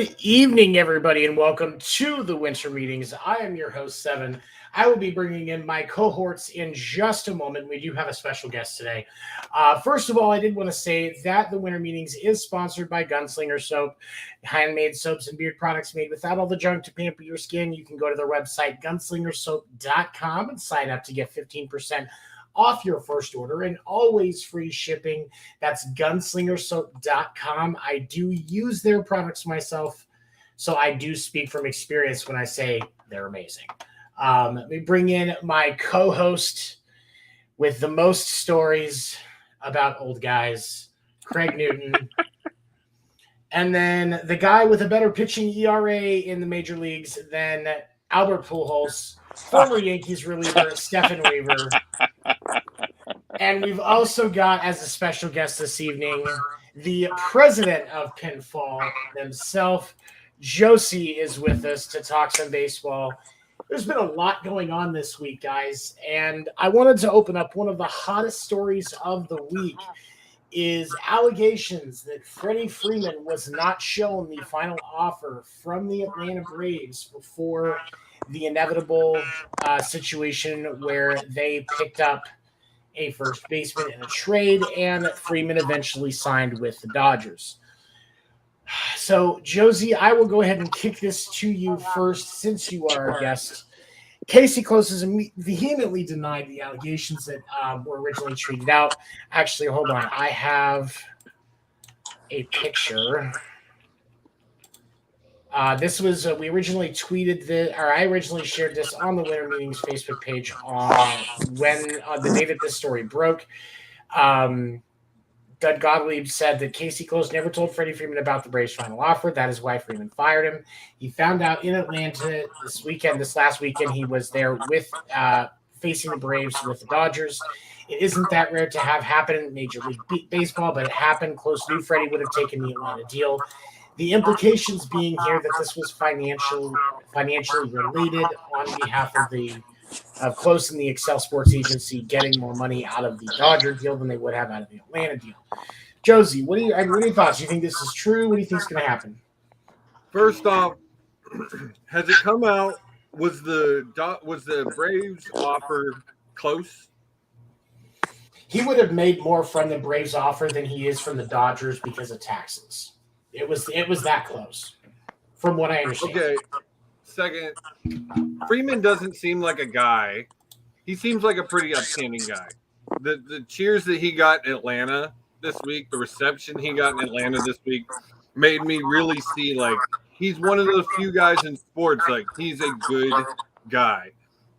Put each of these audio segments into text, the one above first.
Good evening, everybody, and welcome to the Winter Meetings. I am your host, Stefan. I will be bringing in my cohorts in just a moment. We do have a special guest today. First of all, I did want to say that the Winter Meetings is sponsored by Gunslinger Soap, handmade soaps and beard products made without all the junk to pamper your skin. You can go to their website, gunslingersoap.com, and sign up to get 15% off your first order and always free shipping. That's gunslingersoap.com. I do use their products myself, so I do speak from experience when I say they're amazing. Let me bring in my co-host with the most stories about old guys, Craig Newton. And then the guy with a better pitching ERA in the major leagues than Albert Pujols, former Yankees reliever Stefan Weaver. And we've also got, as a special guest this evening, the president of Pinfall himself, Josie, is with us to talk some baseball. There's been a lot going on this week, guys, and I wanted to open up one of the hottest stories of the week is allegations that Freddie Freeman was not shown the final offer from the Atlanta Braves before the inevitable situation where they picked up a first baseman in a trade, and Freeman eventually signed with the Dodgers. So, Josie, I will go ahead and kick this to you first, since you are a guest. Casey Close has vehemently denied the allegations that were originally tweeted out. Actually, hold on. I have a picture. This was we originally tweeted I originally shared this on the Winter Meetings Facebook page on the day that this story broke. Doug Gottlieb said that Casey Close never told Freddie Freeman about the Braves' final offer. That is why Freeman fired him. He found out in Atlanta this last weekend, he was there with facing the Braves with the Dodgers. It isn't that rare to have happen in Major League Baseball, but it happened. Close knew Freddie would have taken the Atlanta deal. The implications being here that this was financially related on behalf of Close and the Excel Sports Agency getting more money out of the Dodger deal than they would have out of the Atlanta deal. Josie, what are your thoughts? Do you think this is true? What do you think is going to happen? First off, has it come out? Was the Braves offer close? He would have made more from the Braves offer than he is from the Dodgers because of taxes. It was that close, from what I understand. Okay. Second, Freeman doesn't seem like a guy. He seems like a pretty upstanding guy. The cheers that he got in Atlanta this week, the reception he got in Atlanta this week, made me really see like he's one of those few guys in sports, like he's a good guy.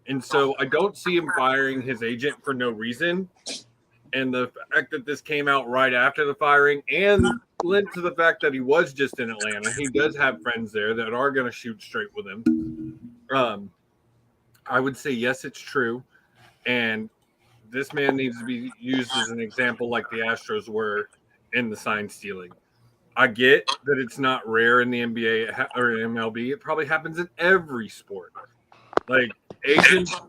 And so I don't see him firing his agent for no reason. And the fact that this came out right after the firing and led to the fact that he was just in Atlanta. He does have friends there that are going to shoot straight with him. I would say, yes, it's true. And this man needs to be used as an example like the Astros were in the sign stealing. I get that it's not rare in the NBA or MLB. It probably happens in every sport. Like agents,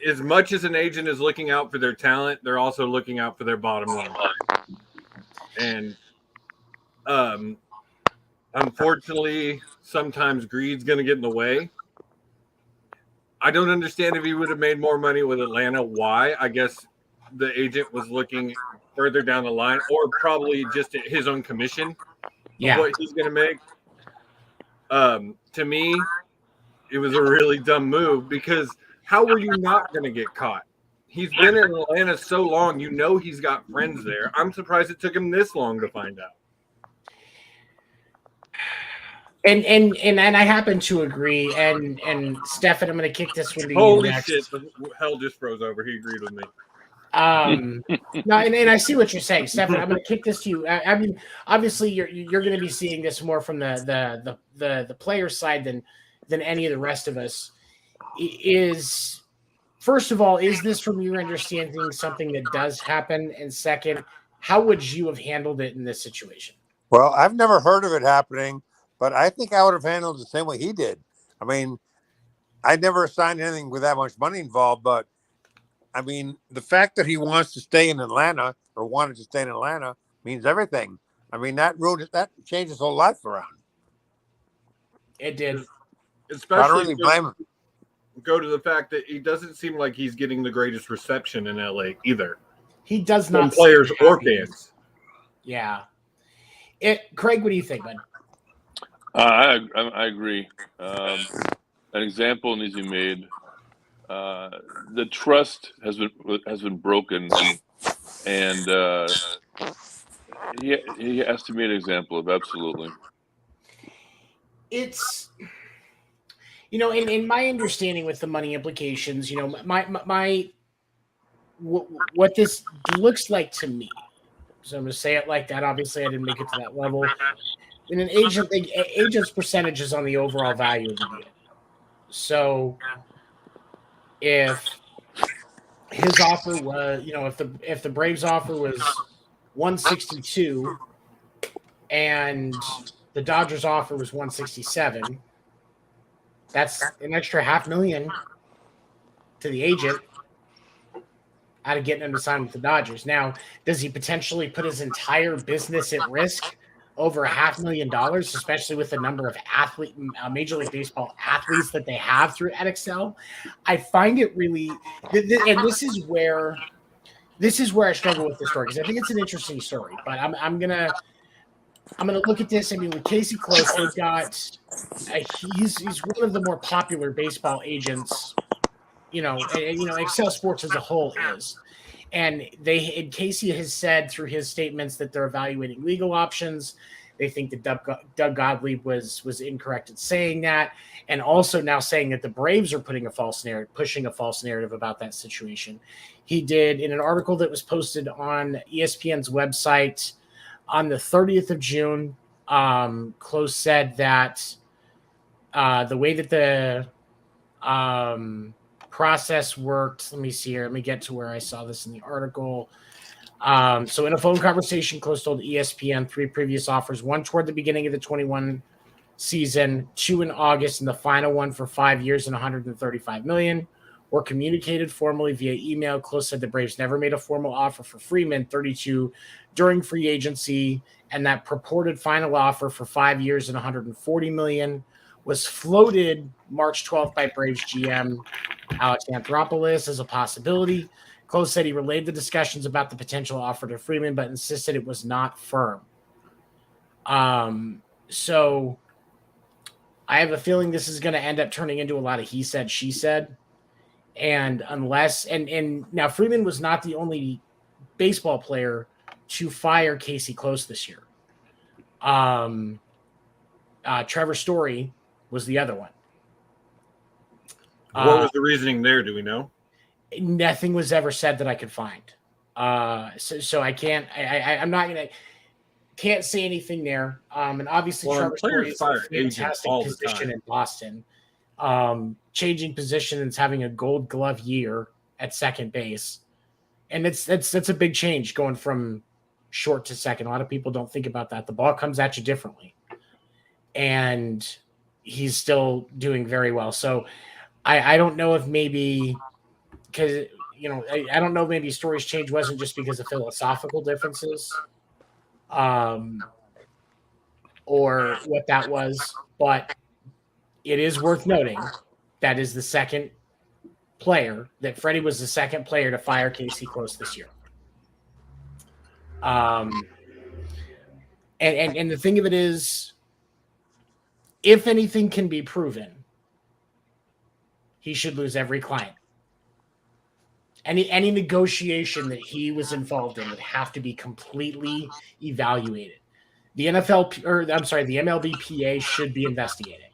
as much as an agent is looking out for their talent, they're also looking out for their bottom line. And unfortunately, sometimes greed's going to get in the way. I don't understand if he would have made more money with Atlanta. Why? I guess the agent was looking further down the line, or probably just at his own commission of what he's going to make. To me, it was a really dumb move because how were you not going to get caught? He's been in Atlanta so long, you know he's got friends there. I'm surprised it took him this long to find out. And I happen to agree. And Stefan, I'm going to kick this one to you Holy next. shit! The hell just froze over. He agreed with me. No, and I see what you're saying, Stefan. I'm going to kick this to you. I mean, obviously, you're going to be seeing this more from the player side than any of the rest of us. First of all, is this, from your understanding, something that does happen? And second, how would you have handled it in this situation? Well, I've never heard of it happening, but I think I would have handled it the same way he did. I mean, I never signed anything with that much money involved, but I mean, the fact that he wants to stay in Atlanta or wanted to stay in Atlanta means everything. I mean, that changed his whole life around. It did. I don't Especially really blame him. go to the fact that he doesn't seem like he's getting the greatest reception in LA either. He does From not players seem or happy. fans. Yeah. Craig, what do you think, bud? I agree. An example needs to be made. The trust has been broken, and he has to be an example of absolutely. It's in my understanding with the money implications, my what this looks like to me. So I'm going to say it like that. Obviously, I didn't make it to that level. In an agent's percentage is on the overall value of the deal. So if his offer was, if the Braves offer was 162 and the Dodgers offer was 167, that's an extra $500,000 to the agent out of getting him to sign with the Dodgers. Now, does he potentially put his entire business at risk over $500,000, especially with the number of Major League Baseball athletes that they have through XL? I find it really, and this is where I struggle with this story, because I think it's an interesting story. But I'm gonna look at this. I mean, with Casey Close, they've got he's one of the more popular baseball agents. Excel Sports as a whole is. And Casey has said through his statements that they're evaluating legal options. They think that Doug Gottlieb was incorrect in saying that, and also now saying that the Braves are pushing a false narrative about that situation. He did, in an article that was posted on ESPN's website on the 30th of June. Close said that the way that the process worked. Let me see here. Let me get to where I saw this in the article. So in a phone conversation, Close told ESPN 3 previous offers, one toward the beginning of the 21 season, 2 in August, and the final one for 5 years and $135 million, were communicated formally via email. Close said the Braves never made a formal offer for Freeman, 32, during free agency, and that purported final offer for 5 years and $140 million was floated March 12th by Braves GM Alex Anthopoulos as a possibility. Close said he relayed the discussions about the potential offer to Freeman, but insisted it was not firm. So I have a feeling this is going to end up turning into a lot of he said, she said. And unless, and now Freeman was not the only baseball player to fire Casey Close this year. Trevor Story was the other one. What was the reasoning there? Do we know? Nothing was ever said that I could find. So I can't. I'm not gonna. Can't say anything there. And obviously, Trevor Story is a fantastic position in Boston. Changing position and having a Gold Glove year at second base, and that's a big change going from short to second. A lot of people don't think about that. The ball comes at you differently, and he's still doing very well. So I don't know if maybe because I don't know, maybe Story's change wasn't just because of philosophical differences, or what that was, but it is worth noting that is the second player that Freddie was the second player to fire Casey Close this year. And the thing of it is, if anything can be proven, he should lose every client. Any negotiation that he was involved in would have to be completely evaluated. The MLBPA should be investigating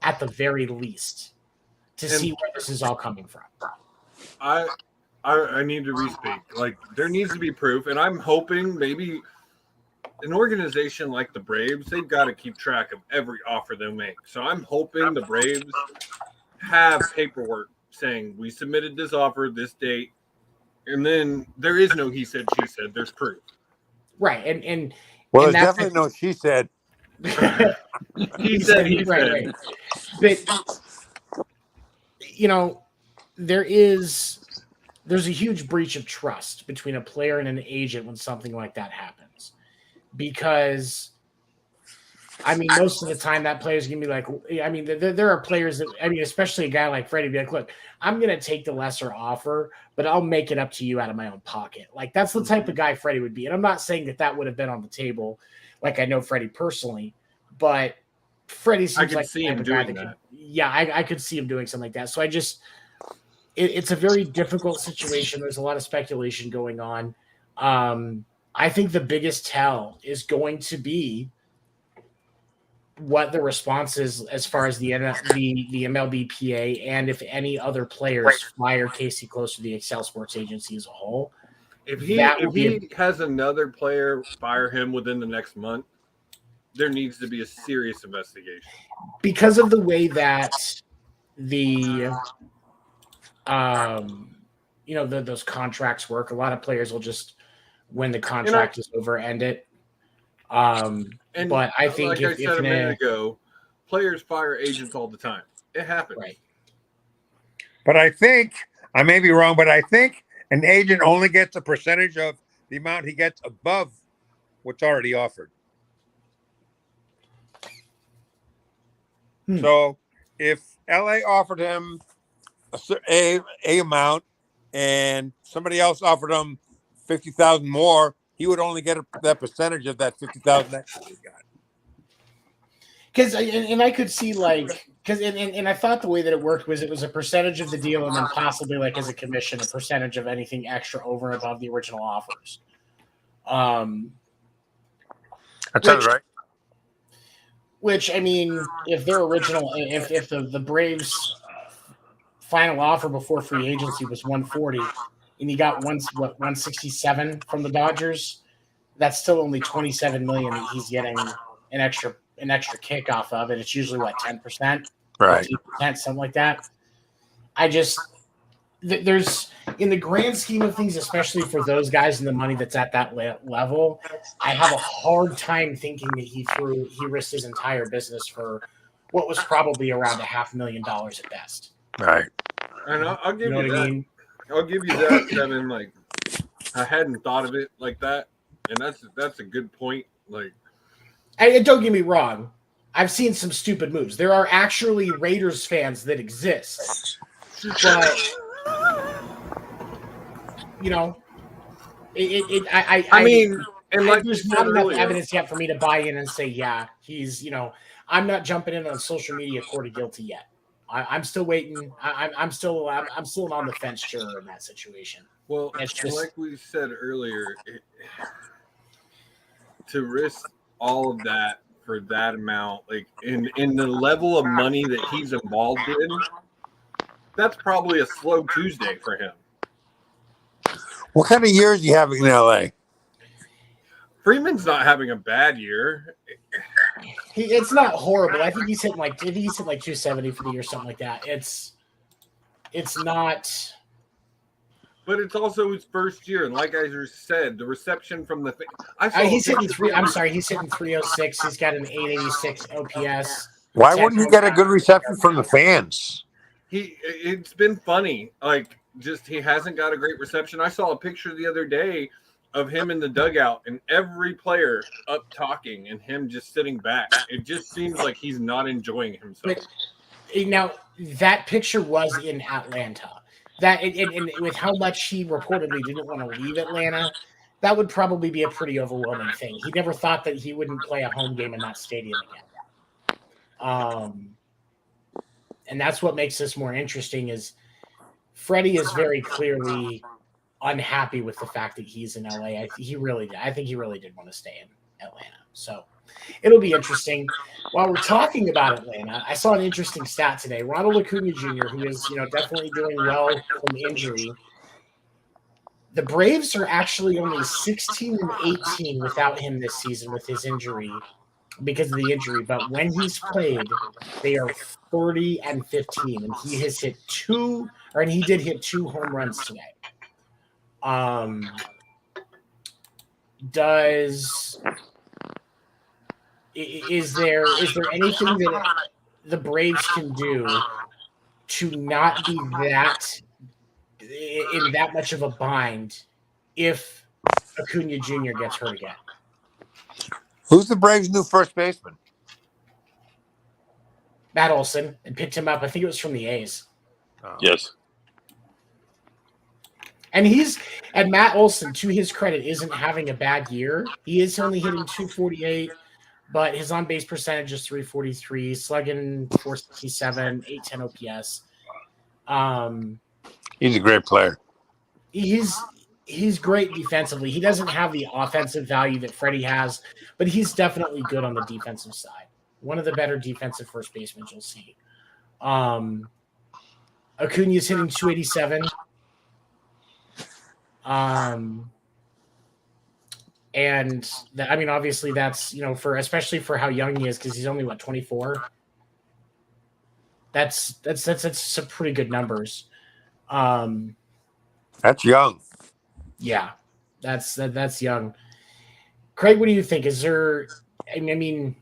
at the very least to see where this is all coming from. I need to respeak. Like, there needs to be proof, and I'm hoping maybe an organization like the Braves, they've got to keep track of every offer they make. So I'm hoping the Braves have paperwork saying we submitted this offer this date, and then there is no he said, she said. There's proof. Right, and there's definitely no she said. he said. Right. But there's a huge breach of trust between a player and an agent when something like that happens, because I mean, most of the time that player's gonna be like, I mean, there are players that, I mean, especially a guy like Freddie, be like, look, I'm gonna take the lesser offer, but I'll make it up to you out of my own pocket. Like that's the type of guy Freddie would be. And I'm not saying that would have been on the table, like I know Freddie personally, but Freddie seems like see the type him of guy doing that that. yeah, I could see him doing something like that. So it's a very difficult situation. There's a lot of speculation going on. I think the biggest tell is going to be what the response is as far as the MLBPA and if any other players fire Casey Close to the Excel Sports Agency as a whole. If he has another player fire him within the next month, there needs to be a serious investigation. Because of the way that the those contracts work, a lot of players will just when the contract is over end it. But I think like I said a minute ago, players fire agents all the time. It happens. Right. But I think, I may be wrong, but I think an agent only gets a percentage of the amount he gets above what's already offered. So if LA offered him a amount and somebody else offered him 50,000 more, he would only get that percentage of that 50,000 extra he got. Because I could see and I thought the way that it worked was it was a percentage of the deal and then possibly like as a commission a percentage of anything extra over and above the original offers. That sounds right. Which I mean, if their original, if the Braves' final offer before free agency was 140, and he got 167 from the Dodgers, that's still only 27 million that he's getting an extra kick off of, and it's usually 10%, right? 15%, something like that. There's in the grand scheme of things, especially for those guys in the money that's at that level, I have a hard time thinking that he risked his entire business for what was probably around $500,000 at best. Right. And I'll give you that. I mean? I'll give you that, Kevin. Like, I hadn't thought of it like that, and that's a good point. Like, don't get me wrong, I've seen some stupid moves. There are actually Raiders fans that exist, but. I mean, there's not enough evidence yet for me to buy in and say, yeah, he's, I'm not jumping in on social media court of guilty yet. I'm still waiting. I'm still on the fence juror in that situation. Well, like we said earlier, to risk all of that for that amount, like in the level of money that he's involved in, that's probably a slow Tuesday for him. What kind of years do you have in LA? Freeman's not having a bad year. It's not horrible. I think he's hitting like 270 for the year, something like that. It's not. But it's also his first year, and like I just said, the reception from the he's hitting 306. He's got an 886 OPS. Why wouldn't he get a good reception from the fans? It's been funny. Like, just he hasn't got a great reception. I saw a picture the other day of him in the dugout and every player up talking and him just sitting back. It just seems like he's not enjoying himself. Now, that picture was in Atlanta. That and with how much he reportedly didn't want to leave Atlanta, that would probably be a pretty overwhelming thing. He never thought that he wouldn't play a home game in that stadium again. And that's what makes this more interesting is Freddie is very clearly unhappy with the fact that he's in LA. I think he really did want to stay in Atlanta. So it'll be interesting. While we're talking about Atlanta, I saw an interesting stat today. Ronald Acuna Jr., who is definitely doing well from injury. The Braves are actually only 16-18 without him this season with his injury because of the injury. But when he's played, they are 30-15, and he has hit he did hit 2 home runs today. Is there anything that the Braves can do to not be in that much of a bind if Acuna Jr. gets hurt again? Who's the Braves' new first baseman? Matt Olson, and picked him up. I think it was from the A's. Yes. And Matt Olson, to his credit, isn't having a bad year. He is only hitting 248, but his on base percentage is 343, slugging 467, 810 OPS. He's a great player. He's great defensively. He doesn't have the offensive value that Freddie has, but he's definitely good on the defensive side. One of the better defensive first basemen you'll see. Acuna's hitting 287. And obviously that's, especially for how young he is, because he's only 24. That's some pretty good numbers. That's young. Yeah, that's young. Craig, what do you think? Is there anything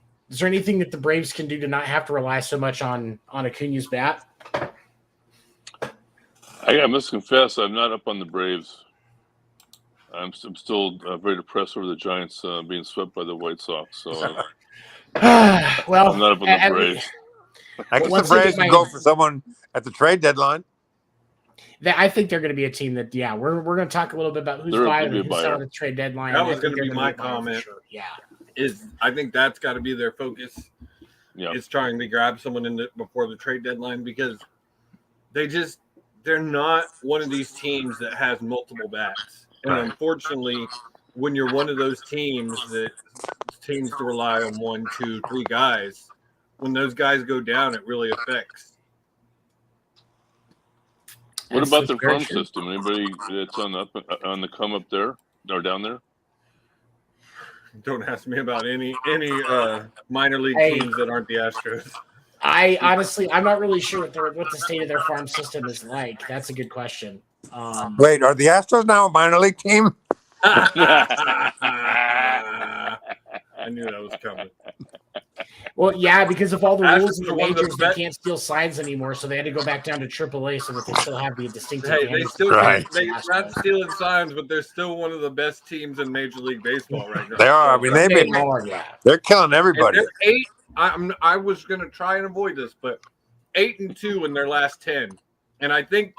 that the Braves can do to not have to rely so much on Acuna's bat? I must confess, I'm not up on the Braves. I'm still very depressed over the Giants being swept by the White Sox. So Well, I'm not up on the Braves. I guess the Braves can go for someone at the trade deadline. I think they're going to be a team that, we're going to talk a little bit about who's buying and who's selling the trade deadline. That was going to be my comment. Sure. Yeah, I think that's got to be their focus. Yeah, is trying to grab someone before the trade deadline, because they're not one of these teams that has multiple bats. And unfortunately, when you're one of those teams that teams to rely on 1, 2, 3 guys, when those guys go down, it really affects. What about their farm system? Anybody that's on the come up there or down there? Don't ask me about any minor league teams that aren't the Astros. I'm not really sure what the state of their farm system is like. That's a good question. Wait, are the Astros now a minor league team? I knew that was coming. Well, yeah, because of all the rules in the majors, they can't steal signs anymore, so they had to go back down to AAA so that they still have the distinctive. Hey, they still they're not stealing signs, but they're still one of the best teams in Major League Baseball right now. They are. They're killing everybody. They're 8. I was going to try and avoid this, but 8-2 in their last 10, and I think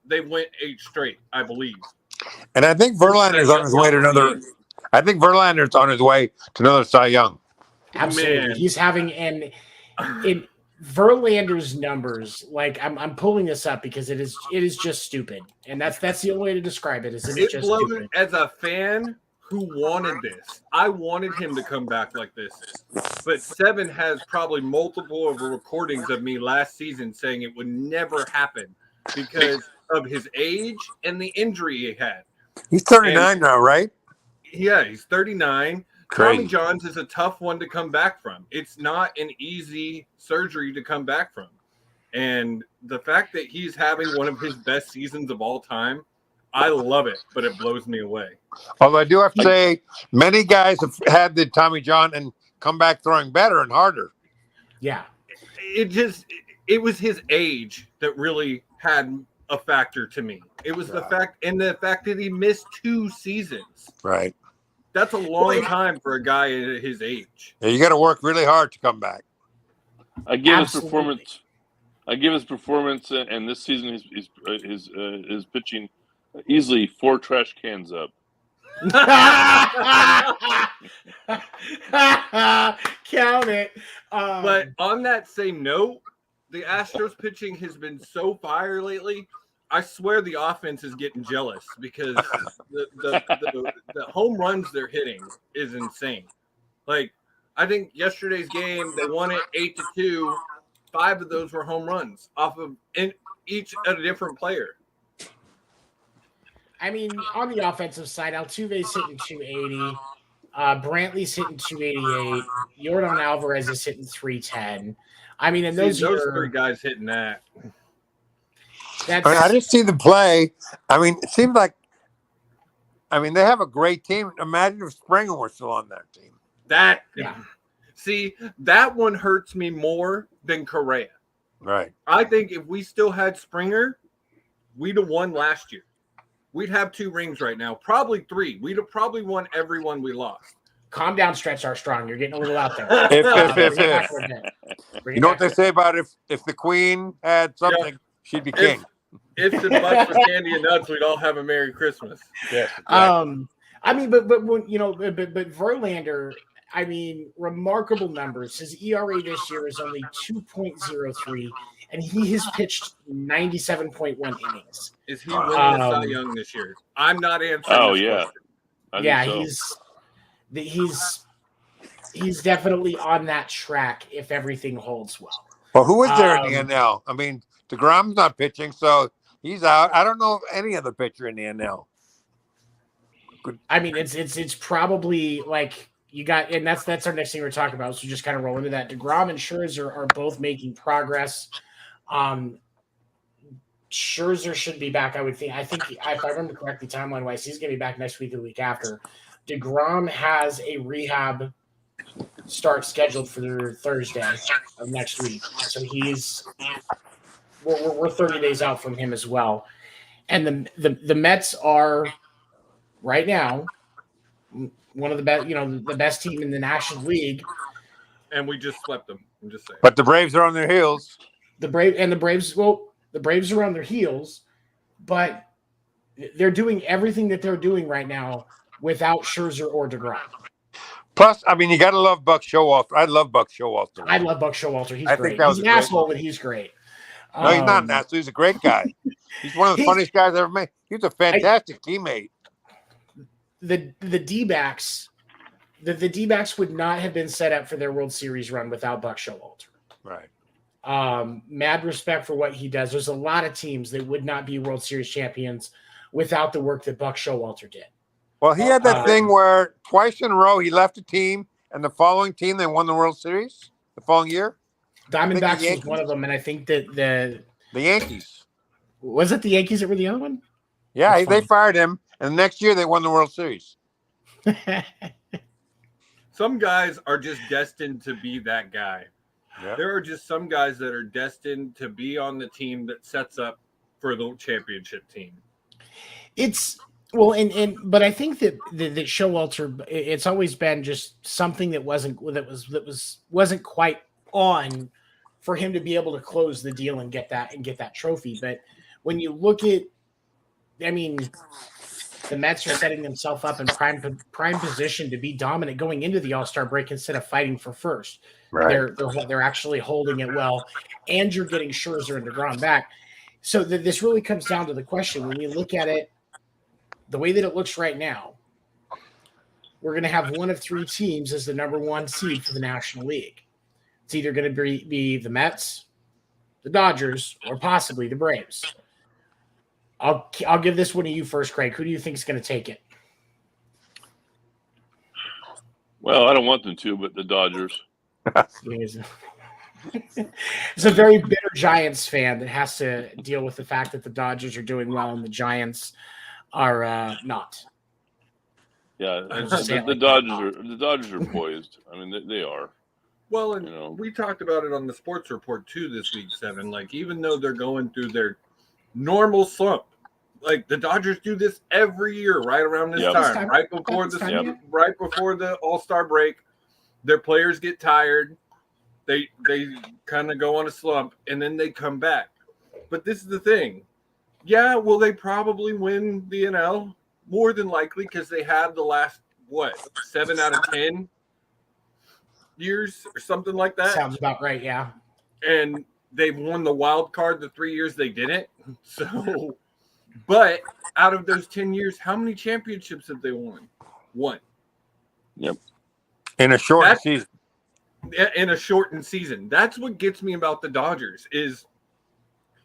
they went 8 straight, I believe. And I think Verlander's on his way to another. I think Verlander's on his way to another Cy Young. Absolutely, man. He's having in Verlander's numbers. Like I'm pulling this up because it is just stupid, and that's the only way to describe it. It just stupid. As a fan who wanted this, I wanted him to come back like this. But Seven has probably multiple of the recordings of me last season saying it would never happen because of his age and the injury he had. He's 39 now, right? Yeah, he's 39. Crazy. Tommy John's is a tough one to come back from. It's not an easy surgery to come back from. And the fact that he's having one of his best seasons of all time, I love it, but it blows me away. Although I do have to say, many guys have had the Tommy John and come back throwing better and harder. Yeah. It was his age that really had a factor to me. It was the fact that he missed 2 seasons. Right. That's a long time for a guy at his age. Yeah, you got to work really hard to come back. I give his performance, and this season his pitching easily 4 trash cans up. Count it. But on that same note, the Astros pitching has been so fire lately. I swear the offense is getting jealous because the home runs they're hitting is insane. Like, I think yesterday's game, they won it 8-2. 5 of those were home runs off of each a different player. I mean, on the offensive side, Altuve's hitting 280. Brantley's hitting 288. Yordan Alvarez is hitting 310. I mean, and those 3 guys hitting that. I didn't see the play. I mean, it seems like, they have a great team. Imagine if Springer were still on that team. See, that one hurts me more than Correa. Right. I think if we still had Springer, we'd have won last year. We'd have 2 rings right now, probably 3. We'd have probably won every one we lost. calm down, Stretch Armstrong. You're getting a little out there. You know what they say about if the Queen had something, she'd be king. If the Bucks was candy and nuts, we'd all have a Merry Christmas. Yes. Exactly. I mean, but Verlander, I mean, remarkable numbers. His ERA this year is only 2.03, and he has pitched 97.1 innings. Is he winning the Cy Young this year? I'm not answering this question. He's definitely on that track if everything holds well. Well, who is there in the NL? I mean, DeGrom's not pitching, so he's out. I don't know of any other pitcher in the NL. I mean, it's probably like you got, and that's our next thing we're talking about. So just kind of roll into that. DeGrom and Scherzer are both making progress. Scherzer should be back, I would think. I think if I remember correctly, timeline wise, he's going to be back next week or the week after. DeGrom has a rehab start scheduled for Thursday of next week, so we're 30 days out from him as well. And the Mets are right now one of the best, the best team in the National League, and we just swept them. I'm just saying. But the Braves are on their heels. The Braves are on their heels, but they're doing everything that they're doing right now without Scherzer or DeGrom. Plus, I mean, you got to love Buck Showalter. I love Buck Showalter. I love Buck Showalter. He's great. He's an asshole, but he's great. No, he's not an asshole. He's a great guy. He's one of the funniest guys I've ever met. He's a fantastic teammate. The D-backs, the D-backs would not have been set up for their World Series run without Buck Showalter. Right. Mad respect for what he does. There's a lot of teams that would not be World Series champions without the work that Buck Showalter did. Well, he had that thing where twice in a row he left a team, and the following team they won the World Series the following year. Diamondbacks was one of them, and I think that the Yankees. Was it the Yankees that were the other one? Yeah, they fired him, and the next year they won the World Series. Some guys are just destined to be that guy. Yep. There are just some guys that are destined to be on the team that sets up for the championship team. But I think that Showalter, it's always been just something that wasn't quite on for him to be able to close the deal and get that trophy. But when you look at, I mean, the Mets are setting themselves up in prime position to be dominant going into the All-Star break instead of fighting for first. Right. They're actually holding it well, and you're getting Scherzer and DeGrom back. So this really comes down to the question when you look at it. The way that it looks right now, we're going to have one of three teams as the number one seed for the National League. It's either going to be the Mets, the Dodgers, or possibly the Braves. I'll give this one to you first, Craig. Who do you think is going to take it? Well, I don't want them to, but the Dodgers. It's a very bitter Giants fan that has to deal with the fact that the Dodgers are doing well and the Giants are not. Yeah, the Dodgers are poised. I mean, they are. Well, and we talked about it on the sports report too this week, Stefan. Like, even though they're going through their normal slump, like the Dodgers do this every year, right around this time, right before the All-Star break. Their players get tired. They kind of go on a slump, and then they come back. But this is the thing. Yeah, will they probably win the NL? More than likely, because they had the last, 7 out of 10 years or something like that? Sounds about right, yeah. And they've won the wild card the 3 years they didn't. So, but out of those 10 years, how many championships have they won? One. Yep. In a shortened season. In a shortened season. That's what gets me about the Dodgers is,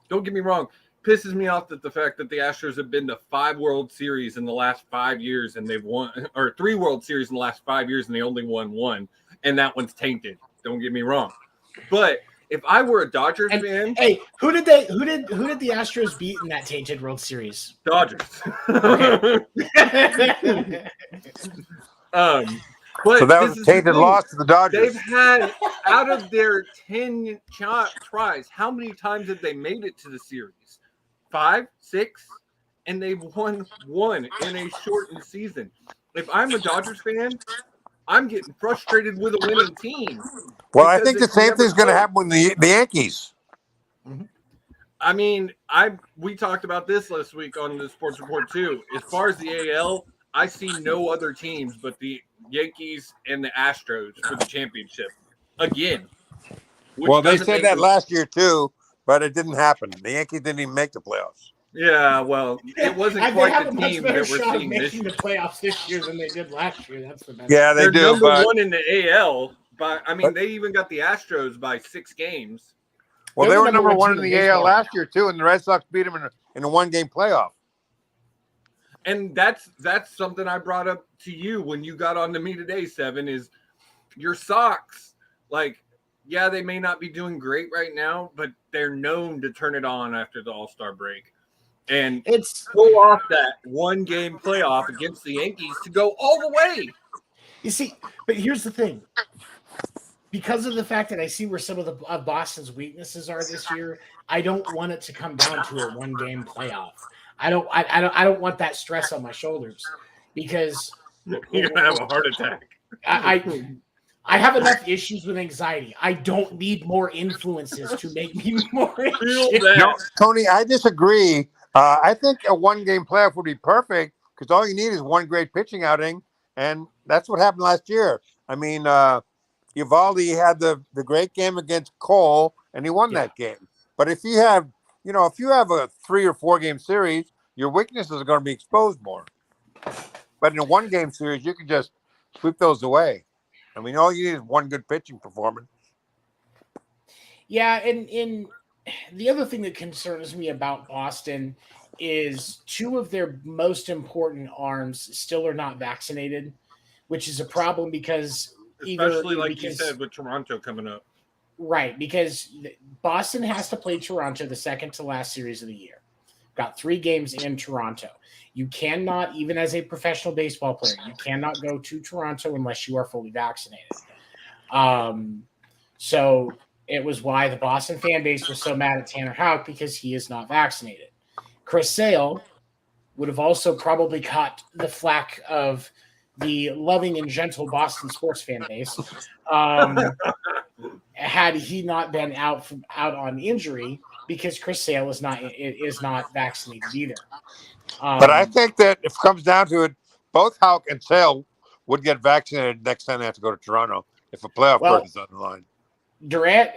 don't get me wrong, pisses me off that the fact that the Astros have been to 5 World Series in the last 5 years and they've won, or 3 World Series in the last 5 years and they only won 1, and that one's tainted. Don't get me wrong. But if I were a Dodgers fan, hey, who did the Astros beat in that tainted World Series? Dodgers. But so that was a tainted loss to the Dodgers. They've had, out of their 10 tries, how many times have they made it to the series? 5, 6, and they've won 1 in a shortened season. If I'm a Dodgers fan, I'm getting frustrated with a winning team. Well, I because think the it's same never thing's going to close. happen with the Yankees. I mean, we talked about this last week on the Sports Report too. As far as the AL, I see no other teams but the Yankees and the Astros for the championship again. Which Well, they doesn't said make that last year too, but it didn't happen. The Yankees didn't even make the playoffs. Yeah, well, it wasn't They quite have the a much team better that we're shot of seeing this making year. the playoffs this year than they did last year. That's for better. Yeah, they They're do. number But, one in the AL, but I mean, but they even got the Astros by 6 games. well, They're they the were number number one one team in in the AL baseball last right year too, and the Red Sox beat them in a 1-game playoff. And that's something I brought up to you when you got on to me today, Seven, is your Sox. Like, yeah, they may not be doing great right now, but they're known to turn it on after the All-Star break and It's pull off that 1-game playoff against the Yankees to go all the way. you see, but here's the thing. Because of the fact that I see where some of the Boston's weaknesses are this year, I don't want it to come down to a 1-game playoff. I don't want that stress on my shoulders because You're gonna have a heart attack. I have enough issues with anxiety. I don't need more influences to make me more Feel anxious. that. No, Tony, I disagree. I think a 1-game playoff would be perfect because all you need is one great pitching outing, and that's what happened last year. I mean, Evaldi had the great game against Cole, and he won that game. But if you have a 3 or 4-game series, your weaknesses are going to be exposed more. But in a 1-game series, you can just sweep those away. I mean, all you need is one good pitching performance. Yeah, and in the other thing that concerns me about Boston is 2 of their most important arms still are not vaccinated, which is a problem because Especially like you said with Toronto coming up. Right, because Boston has to play Toronto the second to last series of the year. Got 3 games in Toronto. You cannot, even as a professional baseball player, you cannot go to Toronto unless you are fully vaccinated. So it was why the Boston fan base was so mad at Tanner Houck because he is not vaccinated. Chris Sale would have also probably caught the flack of the loving and gentle Boston sports fan base had he not been out on injury because Chris Sale is not vaccinated either. But I think that if it comes down to it, both Houck and Sale would get vaccinated next time they have to go to Toronto if a playoff berth is on the line. Jared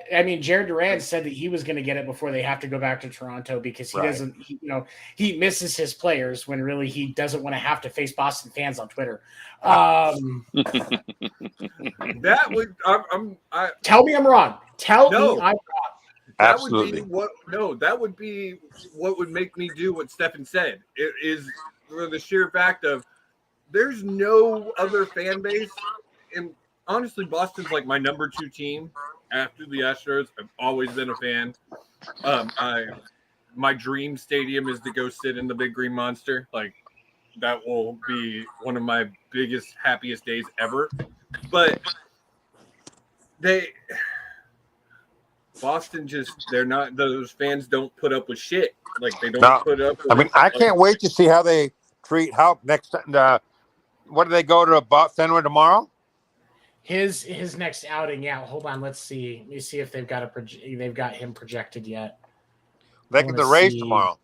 Durant said that he was going to get it before they have to go back to Toronto because he misses his players when really he doesn't want to have to face Boston fans on Twitter. That would tell me I'm wrong. Tell me I'm wrong. That Absolutely. That would be what would make me do what Stefan said. It is for the sheer fact of there's no other fan base. And honestly, Boston's like my number 2 team after the Astros. I've always been a fan. My dream stadium is to go sit in the Big Green Monster. Like that will be one of my biggest, happiest days ever. But Boston they're not, those fans don't put up with shit. Like they don't put up with I can't wait to see how they treat Houck next time. What do they go to Fenway tomorrow? His next outing, yeah. Hold on, let's see. Let me see if they've got him projected yet. They get the Rays tomorrow.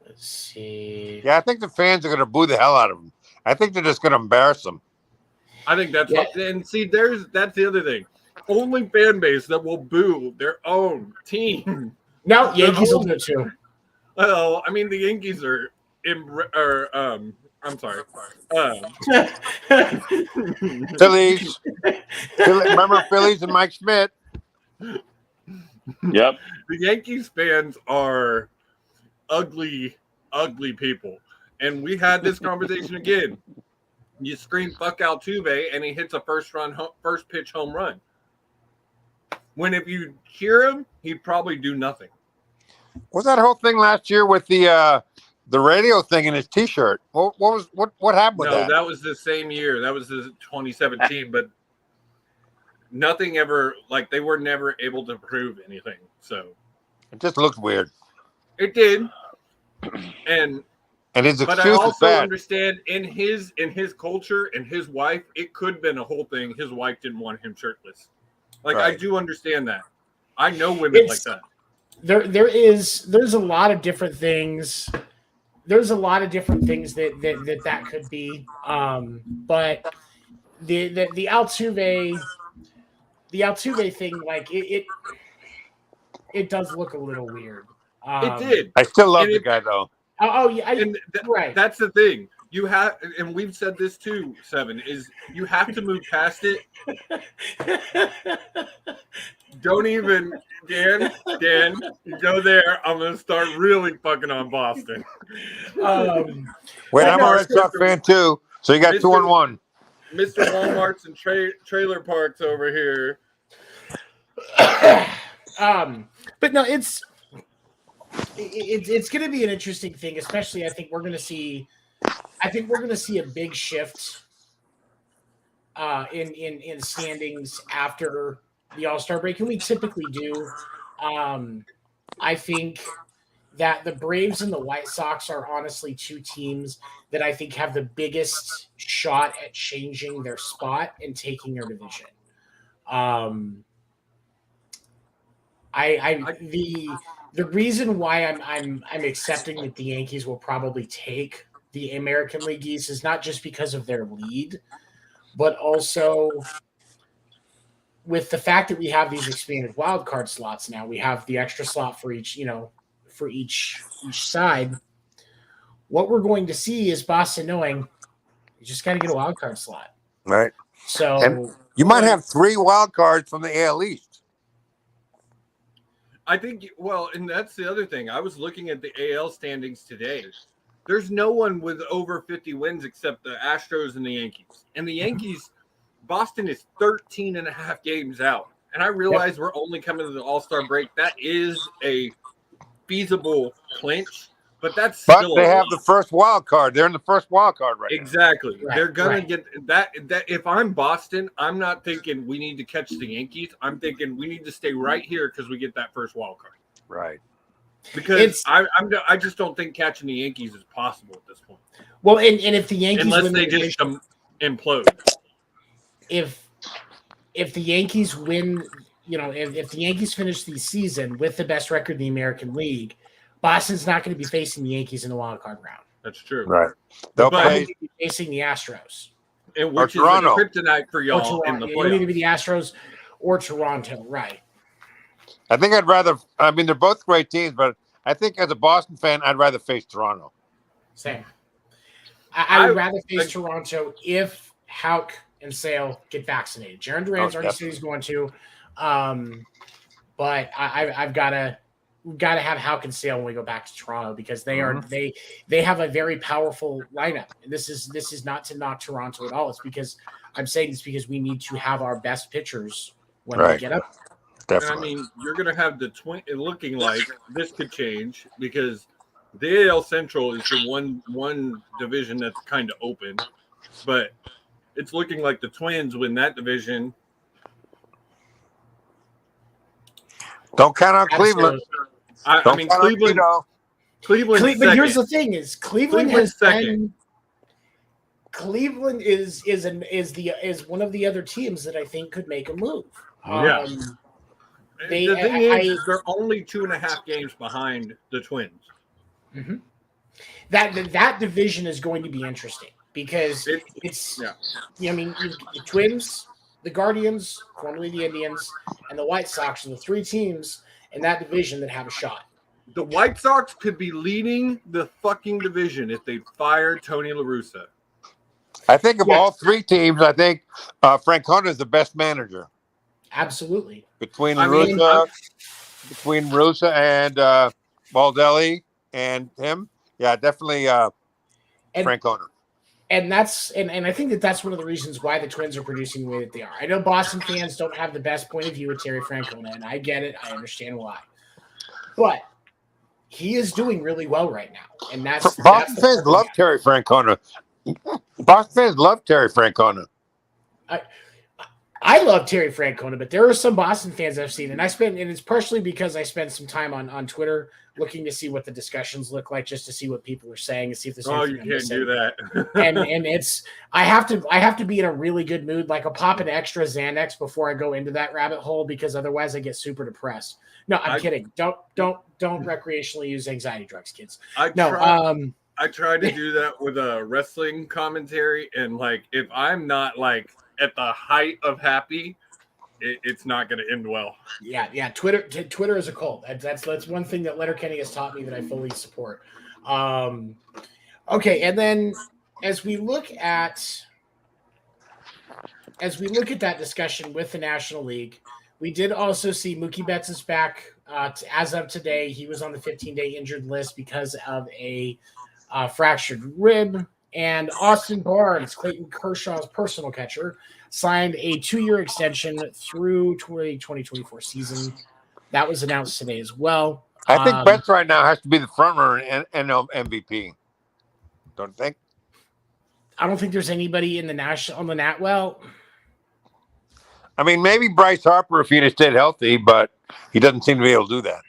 Let's see. Yeah, I think the fans are going to boo the hell out of him. I think they're just going to embarrass him. I think that's and see, that's the other thing. Only fan base that will boo their own team. No, Yankees will do it too. Well, I mean, the Yankees are I'm sorry. Phillies. Remember Phillies and Mike Schmidt? Yep. The Yankees fans are ugly, ugly people. And we had this conversation again. You scream "fuck Altuve" and he hits a first pitch home run. When if you cheer him, he'd probably do nothing. Was that whole thing last year with the radio thing in his T-shirt? What happened with that? No, that was the same year. That was the 2017, but nothing ever, like they were never able to prove anything. So it just looks weird. it did. And And his But I excuse is also bad. understand in his culture and his wife, it could have been a whole thing. His wife didn't want him shirtless. Like I Right. do understand that. I know women like that. There's a lot of different things. There's a lot of different things that could be. But the Altuve thing, like it does look a little weird. It did. I still love And the it- guy though. Yeah, right. That's the thing. You have, and we've said this too, Seven, is you have to move past it. Don't even, Dan, you go there. I'm going to start really fucking on Boston. Wait, but I'm no, a Red Sox fan too. So you got Mr. 2-1. Mr. Walmarts and trailer parks over here. But no, it's going to be an interesting thing, especially I think we're going to see a big shift in standings after the All-Star break, and we typically do. I think that the Braves and the White Sox are honestly two teams that I think have the biggest shot at changing their spot and taking their division. The reason why I'm accepting that the Yankees will probably take the American League East is not just because of their lead, but also with the fact that we have these expanded wild card slots now. We have the extra slot for each side. What we're going to see is Boston knowing you just got to get a wild card slot. Right. So And you might have 3 wild cards from the AL East. I think, well, and that's the other thing. I was looking at the AL standings today. There's no one with over 50 wins except the Astros and the Yankees. And the Yankees, Boston is 13 and a half games out. And I realize we're only coming to the All-Star break. That is a feasible clinch, but still they have the first wild card. They're in the first wild card right exactly. Right, They're gonna get that. If I'm Boston, I'm not thinking we need to catch the Yankees. I'm thinking we need to stay right here because we get that first wild card. now. Right. Because I just don't think catching the Yankees is possible at this point. Well, and if the Yankees unless win they the just implode. If the Yankees win, if the Yankees finish the season with the best record in the American League, Boston's not going to be facing the Yankees in the wild card round. That's true. Right. They'll But- play Be facing the Astros. And which is a Toronto. kryptonite for Or y'all in Toronto. the It'll either be playoffs. the Astros or Toronto, right? I think I'd rather. I mean, they're both great teams, but I think as a Boston fan, I'd rather face Toronto. Same. I would rather face Toronto if Houck and Sale get vaccinated. Jaron Duran's already said he's going to, but we've got to have Houck and Sale when we go back to Toronto because they are they have a very powerful lineup. This is not to knock Toronto at all. It's because I'm saying it's because we need to have our best pitchers when we get up. Definitely. I mean, you're going to have the twin. Looking like this could change because the AL Central is the one division that's kind of open, but it's looking like the Twins win that division. Don't count on Cleveland. I mean, Cleveland. But here's the thing: is Cleveland has second. been. Cleveland is one of the other teams that I think could make a move. Yeah. The thing is, they're only 2.5 games behind the Twins. Mm-hmm. That division is going to be interesting because it's I mean, the Twins, the Guardians, formerly the Indians, and the White Sox are the 3 teams in that division that have a shot. The White Sox could be leading the fucking division if they fired Tony La Russa. I think of all 3 teams, I think Francona is the best manager. Absolutely. Between Russa and Baldelli and him, yeah, definitely Francona. And I think that's one of the reasons why the Twins are producing the way that they are. I know Boston fans don't have the best point of view with Terry Francona, and I get it. I understand why. But he is doing really well right now. And Boston fans love Terry Francona. Boston fans love Terry Francona. I love Terry Francona, but there are some Boston fans I've seen, and it's partially because I spend some time on Twitter looking to see what the discussions look like, just to see what people are saying and see if there's Oh, anything you I'm can't missing. do that. and it's I have to be in a really good mood. Like I'll pop an extra Xanax before I go into that rabbit hole because otherwise I get super depressed. No, I'm kidding. Don't recreationally use anxiety drugs, kids. I try to do that with a wrestling commentary, and like if I'm not like at the height of happy, it's not going to end well. Yeah. Twitter is a cult. That's one thing that Letterkenny has taught me that I fully support. Okay, and then as we look at that discussion with the National League, we did also see Mookie Betts is back. As of today, he was on the 15-day injured list because of a fractured rib. And Austin Barnes, Clayton Kershaw's personal catcher, signed a 2-year extension through 2024 season. That was announced today as well. I think Betts right now has to be the front runner and MVP. Don't you think? I don't think there's anybody in the national on the Nat. Well, I mean, maybe Bryce Harper if he'd have stayed healthy, but he doesn't seem to be able to do that.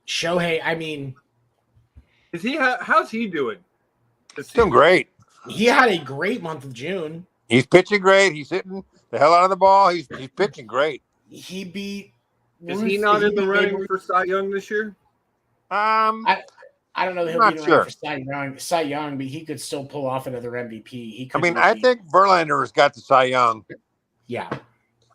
Shohei, I mean, Is he? How's he doing? He's doing great. He had a great month of June. He's pitching great. He's hitting the hell out of the ball. He's pitching great. He beat. Is he not in the running for Cy Young this year? I don't know that he'll not be sure. for Cy Young, but he could still pull off another MVP. I think Verlander's got the Cy Young. Yeah.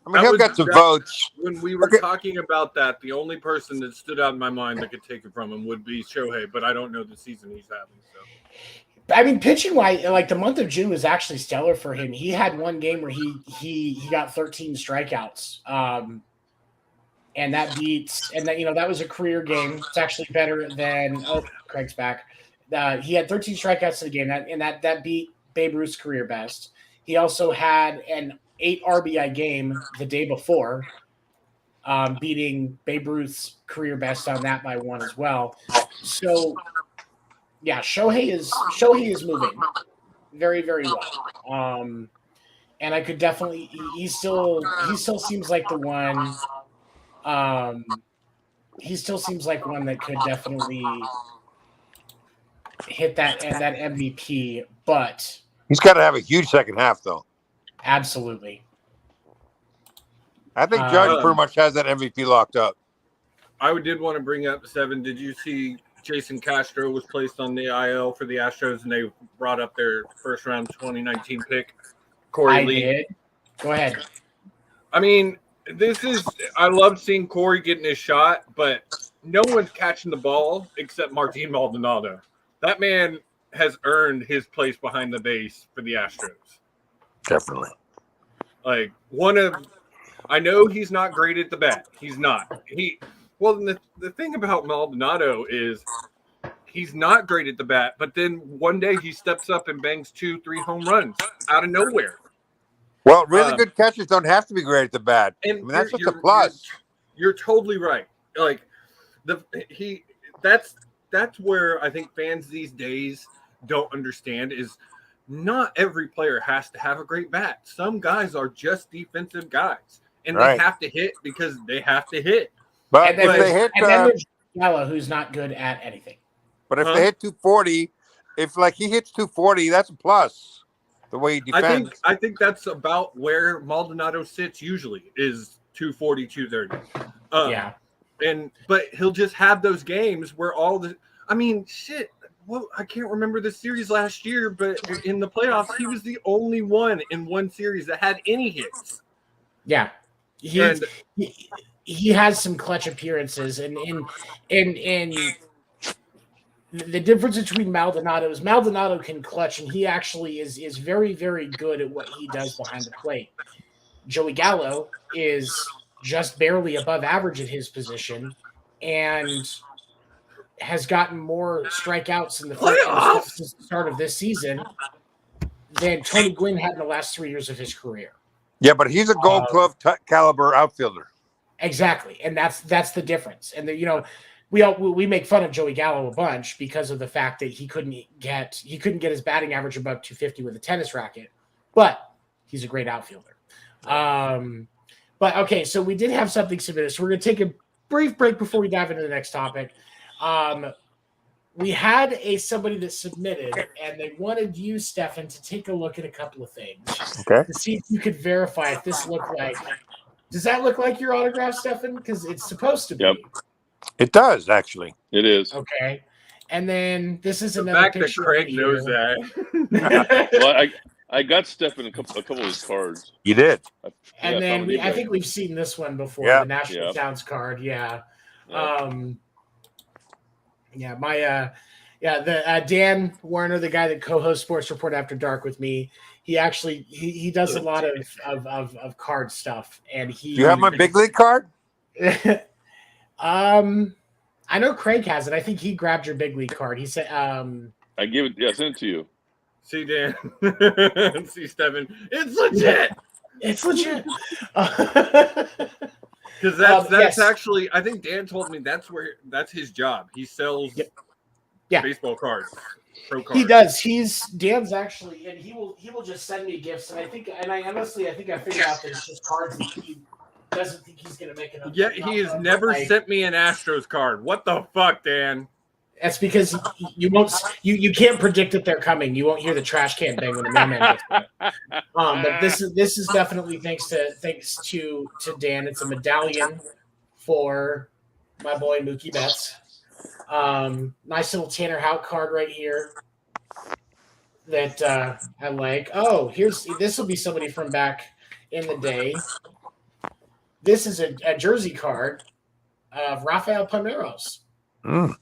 I mean, he'll get some votes. When we were talking about that, the only person that stood out in my mind that could take it from him would be Shohei, but I don't know the season he's having. So, I mean, pitching wise, like the month of June was actually stellar for him. He had one game where he got 13 strikeouts, and that was a career game. It's actually better than Craig's back. He had 13 strikeouts in the game, that beat Babe Ruth's career best. He also had an 8 RBI game the day before, beating Babe Ruth's career best on that by 1 as well. So, yeah, Shohei is moving very, very well. And I could definitely he still seems like the one. He still seems like one that could definitely hit that MVP, but he's got to have a huge second half, though. Absolutely. I think Judge pretty much has that MVP locked up. I did want to bring up 7. Did you see Jason Castro was placed on the IL for the Astros, and they brought up their first round 2019 pick, Corey Lee? Did. Go ahead. I mean, I love seeing Corey getting his shot, but no one's catching the ball except Martin Maldonado. That man has earned his place behind the base for the Astros. Definitely. Like I know he's not great at the bat. He's not. The thing about Maldonado is he's not great at the bat, but then one day he steps up and bangs 2-3 home runs out of nowhere. Well, really good catchers don't have to be great at the bat. And I mean, that's just a plus. You're totally right. Like that's where I think fans these days don't understand is not every player has to have a great bat. Some guys are just defensive guys, and they have to hit because they have to hit. But if they hit, and then there's Yella, who's not good at anything. But if they hit 240, if like he hits 240, that's a plus. The way he defends. I think that's about where Maldonado sits usually is 240, 230. But he'll just have those games where I can't remember the series last year, but in the playoffs, he was the only one in one series that had any hits. Yeah. He has some clutch appearances, and the difference between Maldonado is Maldonado can clutch, and he actually is very, very good at what he does behind the plate. Joey Gallo is just barely above average at his position and has gotten more strikeouts in the start of this season than Tony Gwynn had in the last 3 years of his career. Yeah, but he's a Gold Glove caliber outfielder. Exactly, and that's the difference. And we make fun of Joey Gallo a bunch because of the fact that he couldn't get his batting average above 250 with a tennis racket, but he's a great outfielder. But okay, so we did have something submitted, so we're going to take a brief break before we dive into the next topic. We had somebody that submitted, and they wanted you, Stefan, to take a look at a couple of things. Okay. To see if you could verify if this looked like. Does that look like your autograph, Stefan? Because it's supposed to be. Yep. It does, actually. It is. Okay. And then this is The another fact that picture. Craig here. knows that. Well, I got Stefan a couple of his cards. You did. And Yeah, then I eBay. think we've seen this one before, Yeah. the National Yeah. Sounds card. Yeah. Yeah. The Dan Warner, the guy that co-hosts Sports Report After Dark with me, he actually he does a lot of card stuff, and he. Do you have my big league card? I know Craig has it. I think he grabbed your big league card. He said, I gave it. Yeah, I sent it to you. See, Dan. See, Stefan. It's legit. It's legit. Because that's yes. actually, I think Dan told me that's his job. He sells baseball cards, pro cards. He does. Dan's actually, and he will just send me gifts. And I honestly think I figured out that it's just cards that he doesn't think he's gonna make enough. Yet he has never sent me an Astros card. What the fuck, Dan? That's because you can't predict that they're coming. You won't hear the trash can bang when the mailman gets there. But this is definitely thanks to Dan. It's a medallion for my boy Mookie Betts. Nice little Tanner Houck card right here that I like. Oh, this will be somebody from back in the day. This is a jersey card of Rafael Palmeiros. Mm.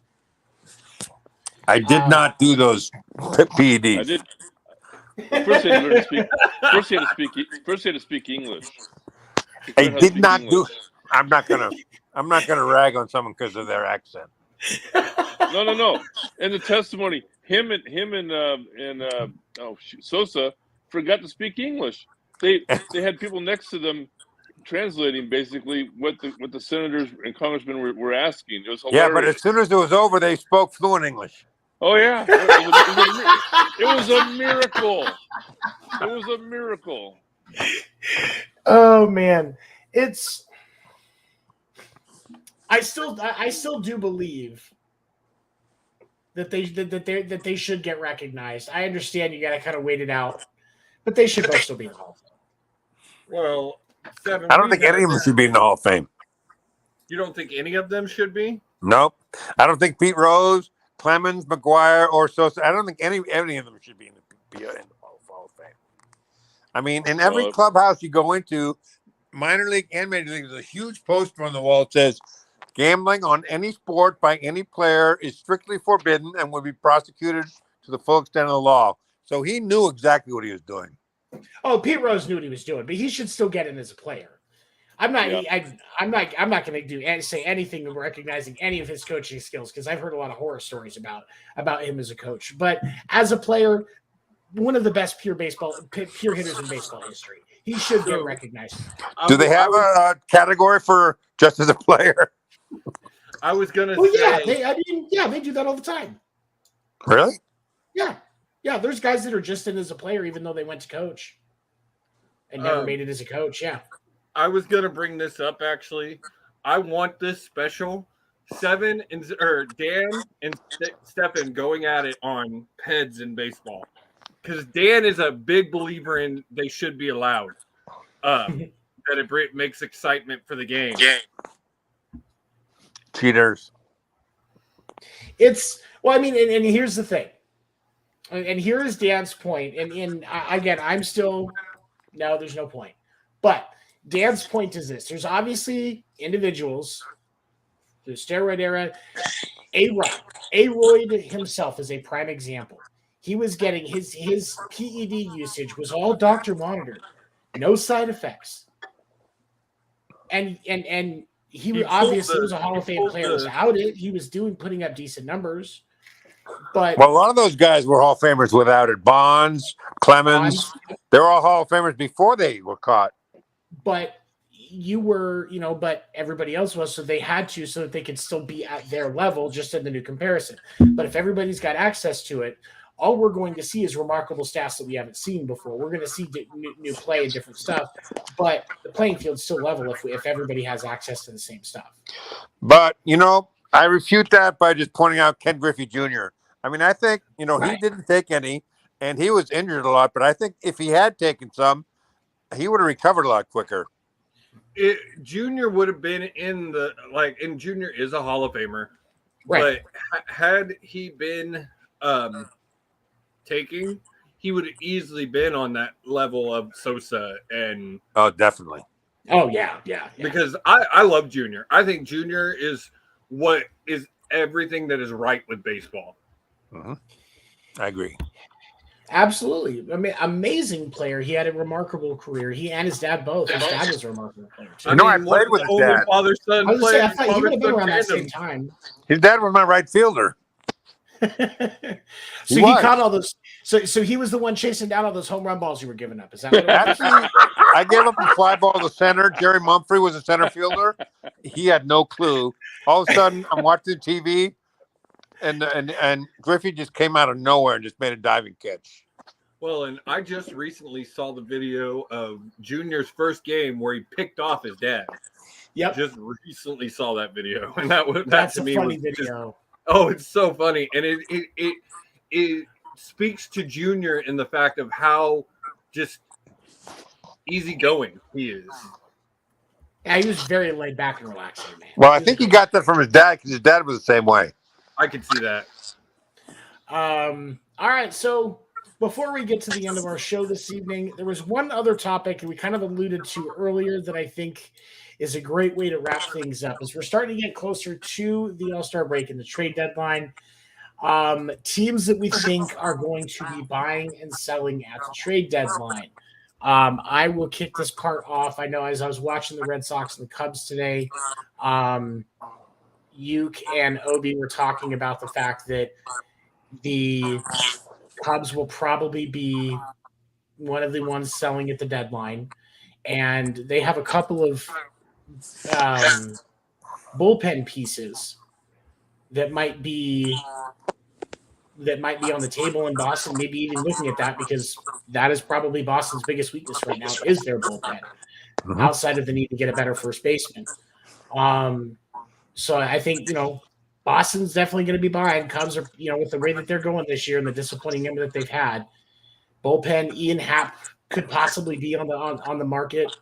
I did not do those PEDs. I did. First, he had to learn to speak. First, he had to speak English. I did not do. I'm not gonna rag on someone because of their accent. No. In the testimony, him and Sosa forgot to speak English. They had people next to them translating basically what the senators and congressmen were asking. It was hilarious. Yeah, but as soon as it was over, they spoke fluent English. Oh yeah, it was a miracle. It was a miracle. Oh man, I still do believe that they should get recognized. I understand you got to kind of wait it out, but they should both still be in the Hall of Fame. Well, Stefan, I don't think any of them should be in the Hall of Fame. You don't think any of them should be? Nope. I don't think Pete Rose, Clemens, McGuire, or Sosa. I don't think any of them should be in the Hall of Fame. I mean, in every clubhouse you go into, minor league and major league, there's a huge poster on the wall that says, "Gambling on any sport by any player is strictly forbidden and will be prosecuted to the full extent of the law." So he knew exactly what he was doing. Oh, Pete Rose knew what he was doing, but he should still get in as a player. I'm not going to say anything recognizing any of his coaching skills because I've heard a lot of horror stories about him as a coach. But as a player, one of the best pure hitters in baseball history. He should get recognized. Do they have a category for just as a player? I was gonna say, they do that all the time. Really? Yeah. There's guys that are just in as a player, even though they went to coach and never made it as a coach. Yeah. I was gonna bring this up actually. I want this special. Dan and Stefan going at it on PEDs in baseball because Dan is a big believer in they should be allowed. That it makes excitement for the game. Cheaters. And here's the thing. And here is Dan's point. And again, I'm still no, there's no point. But Dan's point is this: there's obviously individuals, the steroid era. Aroyd himself is a prime example. He was getting his PED usage was all doctor monitored, no side effects, and he obviously was a Hall of Fame player without it. He was putting up decent numbers. But a lot of those guys were Hall of Famers without it. Bonds, Clemens, they're all Hall of Famers before they were caught. But you were, but everybody else was, so they had to, so that they could still be at their level just in the new comparison. But if everybody's got access to it, all we're going to see is remarkable stats that we haven't seen before. We're going to see new play and different stuff, but the playing field's still level if everybody has access to the same stuff. But, I refute that by just pointing out Ken Griffey Jr. I mean, I think, Right. he didn't take any, and he was injured a lot, but I think if he had taken some, he would have recovered a lot quicker. Junior would have been and Junior is a Hall of Famer, Right. but had he been taking, he would have easily been on that level of Sosa and. Oh, definitely. Oh yeah. Because I love Junior. I think Junior is what is everything that is right with baseball. Mm-hmm. I agree. Absolutely. I mean, amazing player. He had a remarkable career. He and his dad both. His dad was a remarkable player too. I played with his dad. Father-son I was gonna say, I played, thought he would have been father-son around that tandem. same time. His dad was my right fielder. So he caught all those. So he was the one chasing down all those home run balls you were giving up. Is that what it was? Actually, I gave up a fly ball to center. Jerry Mumphrey was a center fielder. He had no clue. All of a sudden, I'm watching TV, and Griffey just came out of nowhere and just made a diving catch. Well, and I just recently saw the video of Junior's first game where he picked off his dad. Yep. Just recently saw that video, and That's to a me funny was video. it's so funny, and it speaks to Junior in the fact of how just easygoing he is. Yeah, he was very laid back and relaxing, man. Well, I think he got that from his dad because his dad was the same way. I could see that. All right, so before we get to the end of our show this evening, there was one other topic we kind of alluded to earlier that I think is a great way to wrap things up. As we're starting to get closer to the All-Star break and the trade deadline, teams that we think are going to be buying and selling at the trade deadline. I will kick this part off. I know as I was watching the Red Sox and the Cubs today, Uke and Obi were talking about the fact that the Cubs will probably be one of the ones selling at the deadline, and they have a couple of bullpen pieces that might be on the table in Boston, maybe even looking at that, because that is probably Boston's biggest weakness right now is their bullpen, outside of the need to get a better first baseman. So I think, Boston's definitely going to be buying. Cubs are, with the way that they're going this year and the disappointing end that they've had, bullpen, Ian Happ could possibly be on the market.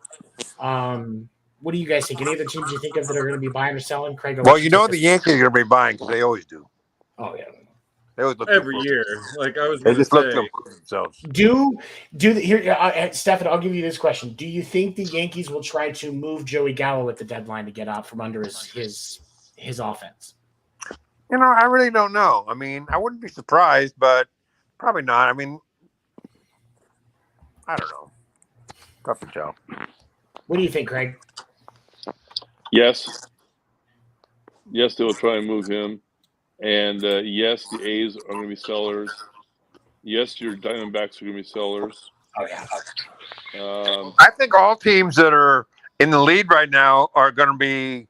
What do you guys think? Any other teams you think of that are going to be buying or selling? Craig? Well, the Yankees are going to be buying because they always do. Oh yeah. They always look Every year. Like I was They going to just look to say. improve themselves. Here, Stefan, I'll give you this question. Do you think the Yankees will try to move Joey Gallo at the deadline to get out from under his offense? I really don't know. I mean, I wouldn't be surprised, but probably not. I mean, I don't know. Tough to tell. What do you think, Craig? Yes, they will try and move him. And yes, the A's are going to be sellers. Yes, your Diamondbacks are going to be sellers. Oh, yeah. I think all teams that are in the lead right now are going to be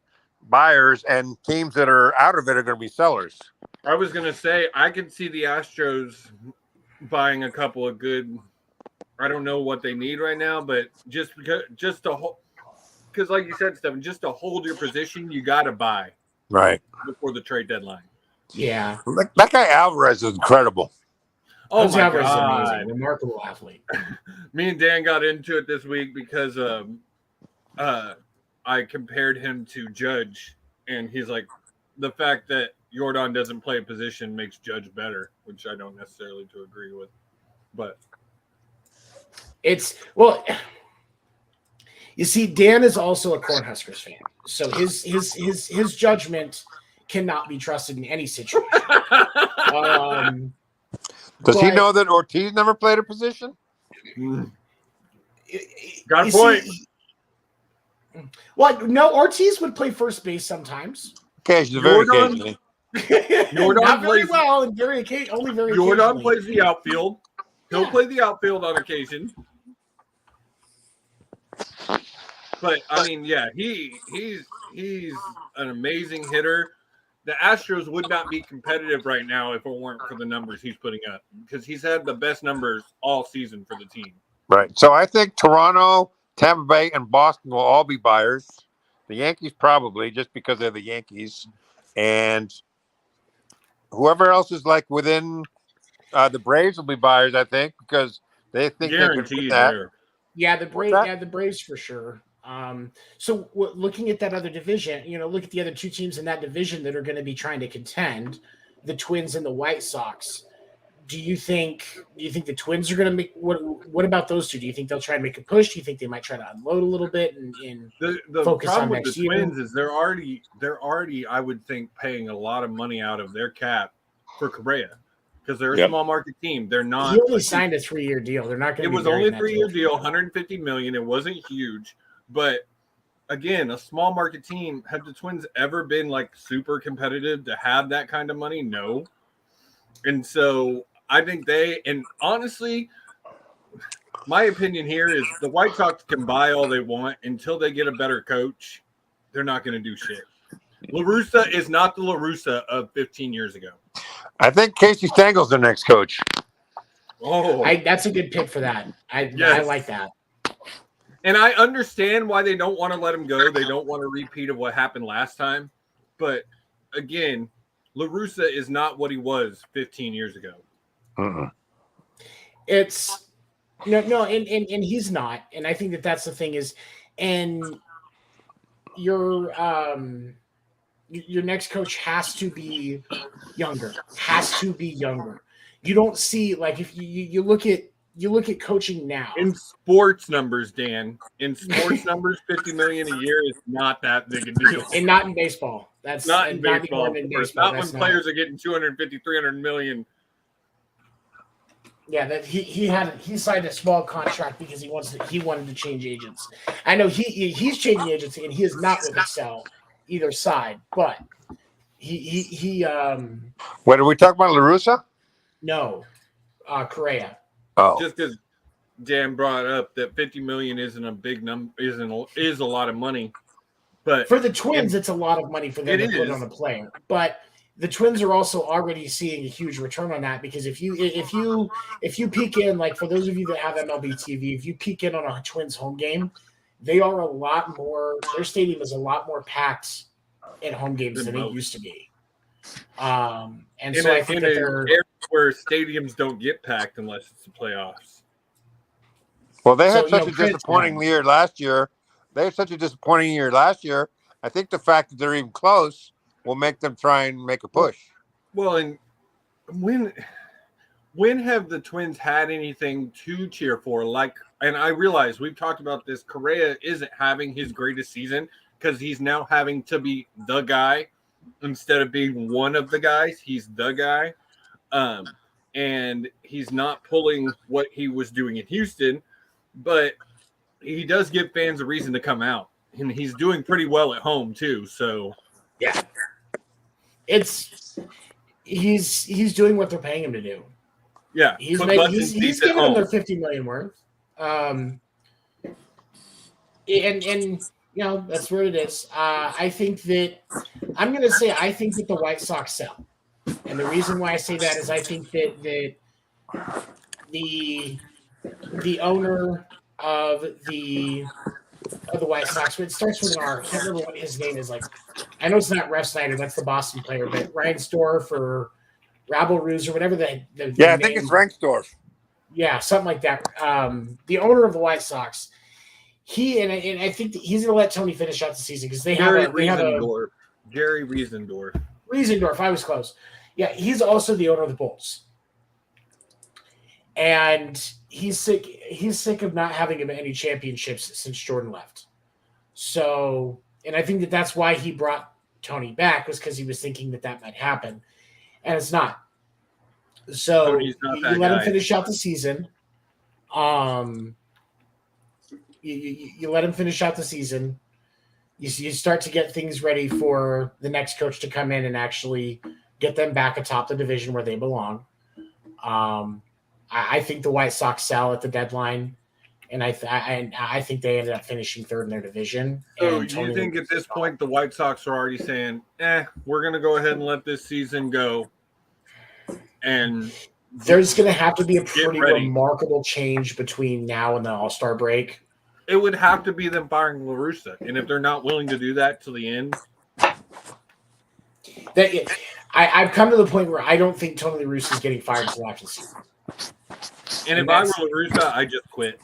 buyers, and teams that are out of it are going to be sellers. I was going to say, I could see the Astros buying a couple of good. I don't know what they need right now, but just to hold, because like you said, Stefan, just to hold your position, you got to buy Right before the trade deadline. Yeah. That guy Alvarez is incredible. Oh my Alvarez is God. amazing. Remarkable athlete. Me and Dan got into it this week because I compared him to Judge, and he's like, the fact that Jordan doesn't play a position makes Judge better, which I don't necessarily to agree with. But you see, Dan is also a Cornhuskers fan, so his judgment cannot be trusted in any situation. Does he know that Ortiz never played a position? Got a point. No, Ortiz would play first base sometimes. Occasionally, very occasionally. Not very well, and only very occasionally. Jordan plays the outfield. He'll play the outfield on occasion. But I mean, yeah, he's an amazing hitter. The Astros would not be competitive right now if it weren't for the numbers he's putting up, because he's had the best numbers all season for the team. Right. So I think Toronto, Tampa Bay, and Boston will all be buyers. The Yankees probably, just because they're the Yankees, and whoever else is like within the Braves will be buyers. I think because they think they can win Guaranteed that. there. Yeah, What's that? the Braves for sure. So looking at that other division, look at the other two teams in that division that are going to be trying to contend, the Twins and the White Sox. Do you think the Twins are going to make what about those two? Do you think they'll try and make a push? Do you think they might try to unload a little bit and The focus on problem with next the year? Twins is they're already I would think paying a lot of money out of their cap for Correa, because they're a Yep. small market team. They're not. He only signed a 3-year deal. They're not going It to. was only a 3-year deal, $150 million. It wasn't huge, but again, a small market team. Have the Twins ever been like super competitive to have that kind of money? No. And so I think and honestly, my opinion here is the White Sox can buy all they want until they get a better coach. They're not going to do shit. La Russa is not the La Russa of 15 years ago. I think Casey Stengel's their next coach. Oh, that's a good pick for that. I Yes. like that. and I understand why they don't want to let him go. They don't want a repeat of what happened last time. But again, La Russa is not what he was 15 years ago. It's no, and he's not. And I think that's the thing is, and your next coach has to be younger. You don't see, like, if you look at coaching now. In sports numbers, Dan, in sports numbers, $50 million a year is not that big a deal. And not in baseball. That's Not in baseball. Not, in baseball. Not when players are getting 250, 300 million. Yeah, that he signed a small contract because he wanted to change agents. I know he's changing agency and he is not with Excel either side, but he What are we talking about, La Russa? no, Correa. Oh, Just because Dan brought up that 50 million isn't a big number, is a lot of money, but For the Twins, it's a lot of money for them to put on a player. But the Twins are also already seeing a huge return on that, because if you peek in, like, for those of you that have MLB TV, if you peek in on a Twins home game, they are a lot more. Their stadium is a lot more packed at home games than it used to be. And so I think that they're where stadiums don't get packed unless it's the playoffs. well, they had So, such a disappointing year last year. They had such a disappointing year last year. I think the fact that they're even close will make them try and make a push. Well, and when have the Twins had anything to cheer for? Like, and I realize we've talked about this. Correa isn't having his greatest season because he's now having to be the guy instead of being one of the guys. He's the guy, and he's not pulling what he was doing in Houston, but he does give fans a reason to come out, and he's doing pretty well at home too. So yeah, he's doing what they're paying him to do. yeah, He's he's giving them their $50 million worth. And that's where it is. I think that the White Sox sell, and the reason why I say that is I think that the owner of the White Sox, it starts with an R. I can't remember what his name is. Like, I know it's not Ref Snyder, that's the Boston player, but Ryan Storff or Rabel Ruse or whatever the Yeah, I think it's Ranksdorf. Yeah, something like that. The owner of the White Sox, and I think he's going to let Tony finish out the season because Jerry Riesendorf. Riesendorf, I was close. Yeah, he's also the owner of the Bulls. And he's sick of not having any championships since Jordan left. So, and I think that's why he brought Tony back, was because he was thinking that might happen. And it's not. So you let him finish out the season. You let him finish out the season. You start to get things ready for the next coach to come in and actually get them back atop the division where they belong. I think the White Sox sell at the deadline, and I think they ended up finishing third in their division. So And you think at this point the White Sox are already saying, we're going to go ahead and let this season go, and there's going to have to be a pretty ready. remarkable change between now and the All-Star break. It would have to be them firing La Russa, and if they're not willing to do that till the end, I've come to the point where I don't think Tony La Russa is getting fired until after the season. And if I were La Russa, I just quit.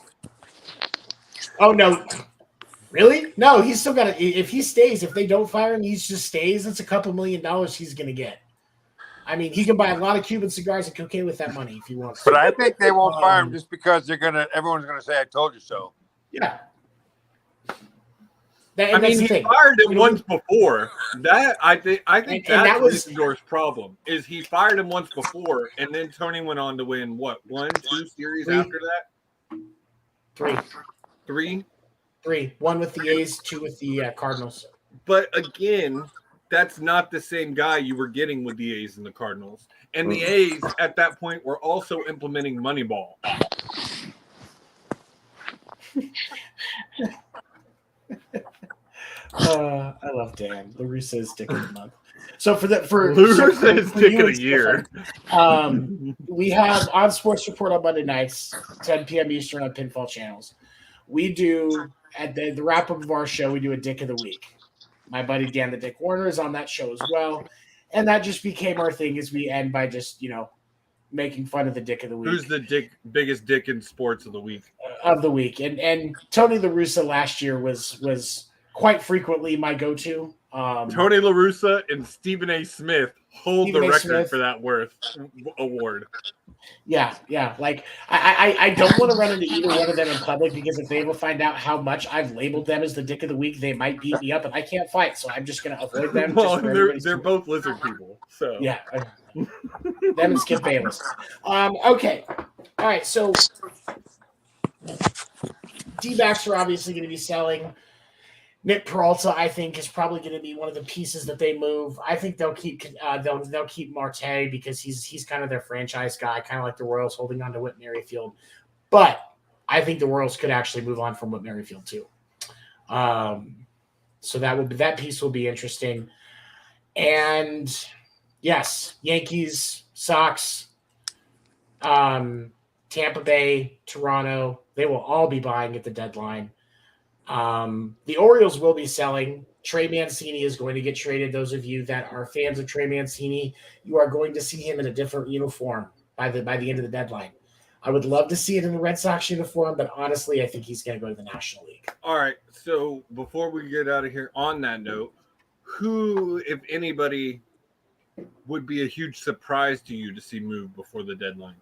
Oh no, really? No, he's still got to. If he stays, if they don't fire him, he just stays. It's a couple $1 million he's going to get. I mean, he can buy a lot of Cuban cigars and cocaine with that money if he wants to. But I think they won't fire him just because everyone's gonna say I told you so. Yeah. He fired him once before. That I think that was Gryffindor's problem. Is he fired him once before, and then Tony went on to win what 1, 2 series after that? Three. 1 with the A's, 2 with the Cardinals. But again, that's not the same guy you were getting with the A's and the Cardinals. And the A's at that point were also implementing Moneyball. I love Dan. La Russa's dick of the month. So for dick of the year. We have on Sports Report on Monday nights, 10 p.m. Eastern on Pinfall channels. We do at the wrap up of our show. We do a Dick of the Week. My buddy Dan the Dick Warner is on that show as well, and that just became our thing. As we end by just making fun of the Dick of the Week. Who's the biggest dick in sports of the week? And Tony La Russa last year was quite frequently my go-to. Tony La Russa and Stephen A. Smith hold the record for that award. Yeah. Like I don't want to run into either one of them in public because if they will find out how much I've labeled them as the Dick of the Week, they might beat me up, and I can't fight, so I'm just going to avoid them. Well, they're both lizard people, so yeah. Them and Skip Bayless. Okay. All right. So D-backs are obviously going to be selling. Nick Peralta, I think, is probably going to be one of the pieces that they move. I think they'll keep they'll keep Marte because he's kind of their franchise guy, kind of like the Royals holding on to Whit Merrifield. But I think the Royals could actually move on from Whit Merrifield too. So that piece will be interesting. And yes, Yankees, Sox, Tampa Bay, Toronto, they will all be buying at the deadline. The Orioles will be selling. Trey Mancini is going to get traded. Those of you that are fans of Trey Mancini, you are going to see him in a different uniform by the end of the deadline. I would love to see it in the Red Sox uniform, but honestly, I think he's going to go to the National League. All right. So before we get out of here, on that note, who, if anybody, would be a huge surprise to you to see move before the deadline?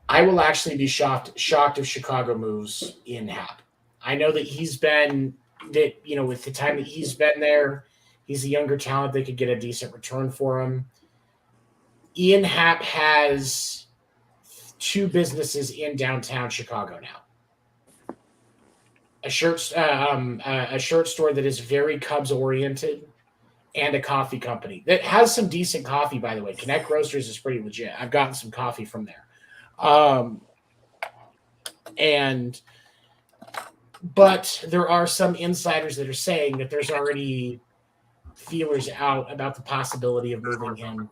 I will actually be shocked if Chicago moves Ian Happ. I know that with the time that he's been there, he's a younger talent. They could get a decent return for him. Ian Happ has 2 businesses in downtown Chicago now. A shirt store that is very Cubs oriented, and a coffee company that has some decent coffee, by the way. Connect Roasters is pretty legit. I've gotten some coffee from there. But there are some insiders that are saying that there's already feelers out about the possibility of moving him.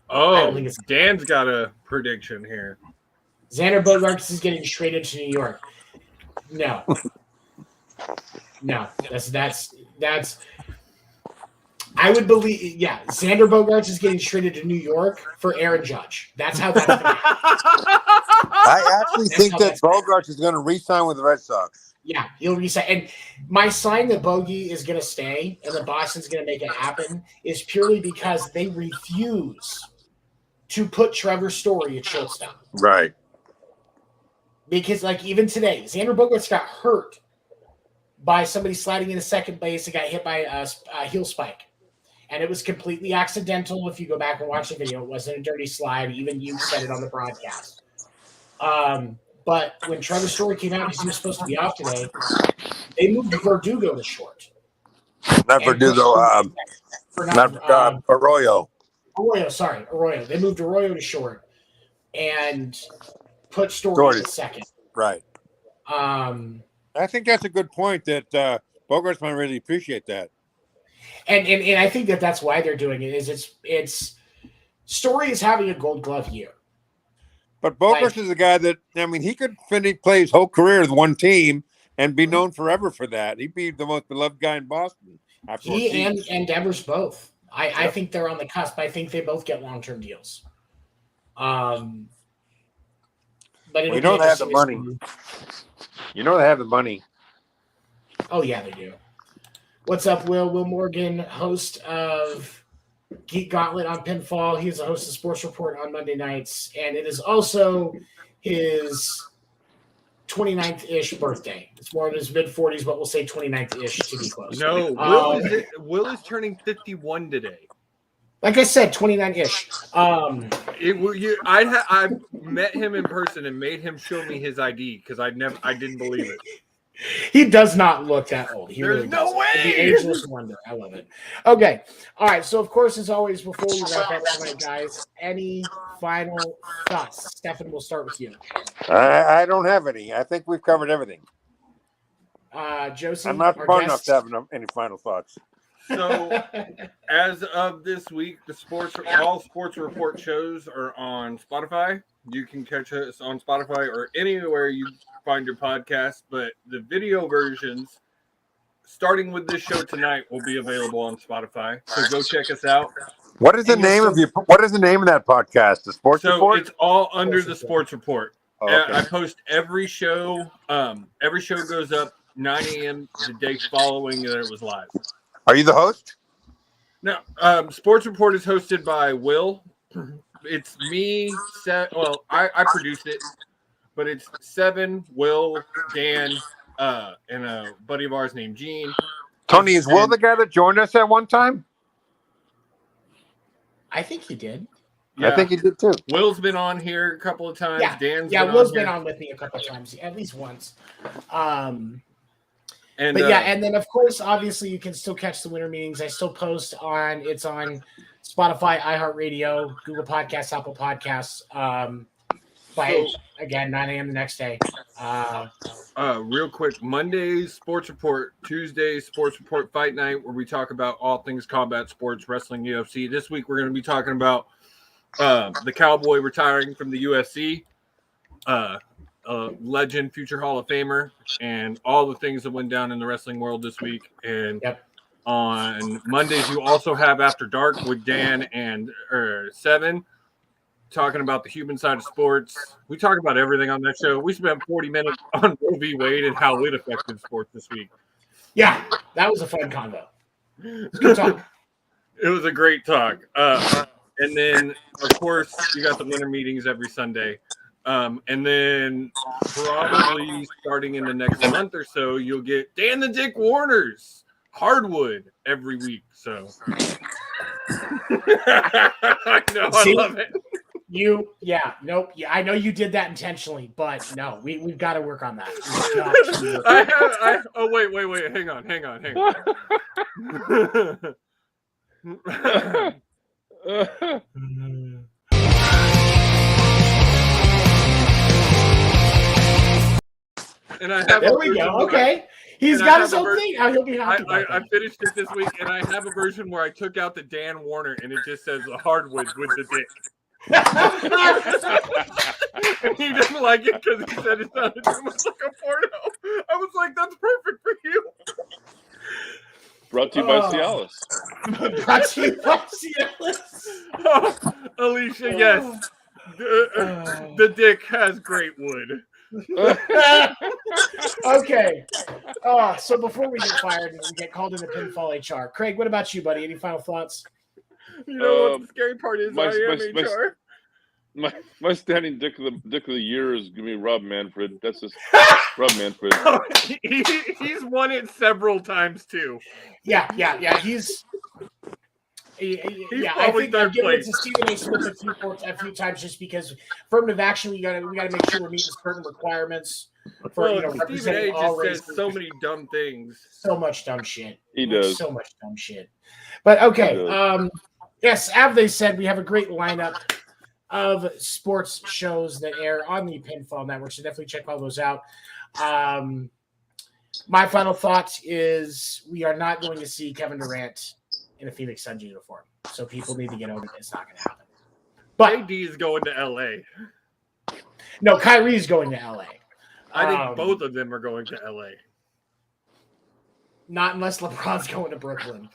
Oh, Dan's got a prediction here. Xander Bogaerts is getting traded to New York. No, that's. I would believe, yeah. Xander Bogaerts is getting traded to New York for Aaron Judge. That's how that's going to happen. I actually think that Bogaerts is going to re-sign with the Red Sox. Yeah, he'll resign. And my sign that Bogey is going to stay and that Boston's going to make it happen is purely because they refuse to put Trevor Story at shortstop. Right. Because, even today, Xander Bogaerts got hurt by somebody sliding into second base and got hit by a heel spike. And it was completely accidental. If you go back and watch the video, it wasn't a dirty slide. Even you said it on the broadcast. But when Trevor Story came out, because he was supposed to be off today, they moved Verdugo to short. Not Verdugo. Arroyo. Arroyo. They moved Arroyo to short and put Story to second. Right. I think that's a good point that Bogarts might really appreciate that. And I think that's why they're doing it. Is it's Story is having a Gold Glove year. But Bogarts is a guy that, I mean, he could play his whole career with one team and be known forever for that. He'd be the most beloved guy in Boston. He and Devers both. I think they're on the cusp. I think they both get long-term deals. But you know they have the money. You know they have the money. Oh yeah, they do. What's up, Will? Will Morgan, host of Geek Gauntlet on Pinfall. He's a host of Sports Report on Monday nights, and it is also his 29th-ish birthday. It's more in his mid-40s, but we'll say 29th-ish to be close. No, Will is turning 51 today. Like I said, 29-ish. I met him in person and made him show me his ID because I didn't believe it. He does not look that old. There's really no way. The ageless wonder. I love it. Okay. All right. So, of course, as always, before we wrap up tonight, guys, any final thoughts? Stefan, we'll start with you. I don't have any. I think we've covered everything. Josie, I'm not smart enough to have any final thoughts. So, as of this week, all Sports Report shows are on Spotify. You can catch us on Spotify or anywhere you find your podcast. But the video versions, starting with this show tonight, will be available on Spotify. So go check us out. What is the name of that podcast? The Sports Report? So it's all under the Sports Report. Oh, okay. I post every show. Every show goes up 9 a.m. the day following that it was live. Are you the host? No. Sports Report is hosted by Will. It's me. I produce it, but it's Seven, Will, Dan, and a buddy of ours named Gene. Tony, is Will the guy that joined us at one time? I think he did. Yeah. I think he did too. Will's been on here a couple of times. Yeah, Will's been on with me a couple of times, at least once. And then of course, obviously, you can still catch the winter meetings. I still post on Spotify, iHeartRadio, Google Podcasts, Apple Podcasts. Again, 9 a.m. the next day. Real quick, Mondays Sports Report, Tuesdays Sports Report Fight Night, where we talk about all things combat sports, wrestling, UFC. This week we're going to be talking about the Cowboy retiring from the UFC. Legend, future Hall of Famer, and all the things that went down in the wrestling world this week. And on Mondays, you also have After Dark with Dan and Seven, talking about the human side of sports. We talk about everything on that show. We spent 40 minutes on Roe v. Wade and how it affected sports this week. Yeah, that was a fun convo. It was a good talk. It was a great talk. And then, of course, you got the winter meetings every Sunday. And then probably starting in the next month or so, you'll get Dan the Dick Warner's Hardwood every week. So I know, I love it. I know you did that intentionally, but no, we've got to work on that. Wait, hang on. And there we go. Okay. He's got his own thing. He'll be happy. I finished it this week, and I have a version where I took out the Dan Warner, and it just says the hardwood with the dick. And he didn't like it because he said it sounded too much like a porno. I was like, that's perfect for you. Brought to you by Cialis. Brought to you by Cialis. Alicia, yes. The dick has great wood. Okay. So before we get fired and get called into Pinfall HR, Craig, what about you, buddy? Any final thoughts? You know what the scary part is? I am HR. My standing dick of the year is gonna be Rob Manfred. That's just Rob Manfred. He's won it several times too. Yeah. He's I think I've given it to Stephen A. Smith a few times just because affirmative action, we gotta make sure we're meeting certain requirements for Stephen A. just says so many dumb things. So much dumb shit. He does. So much dumb shit. But okay. Yes, as they said, we have a great lineup of sports shows that air on the Pinfall Network, so definitely check all those out. My final thought is we are not going to see Kevin Durant in a Phoenix Suns uniform. So people need to get over it. It's not going to happen. But KD is going to LA. no, Kyrie's going to LA. I think both of them are going to LA. Not unless LeBron's going to Brooklyn.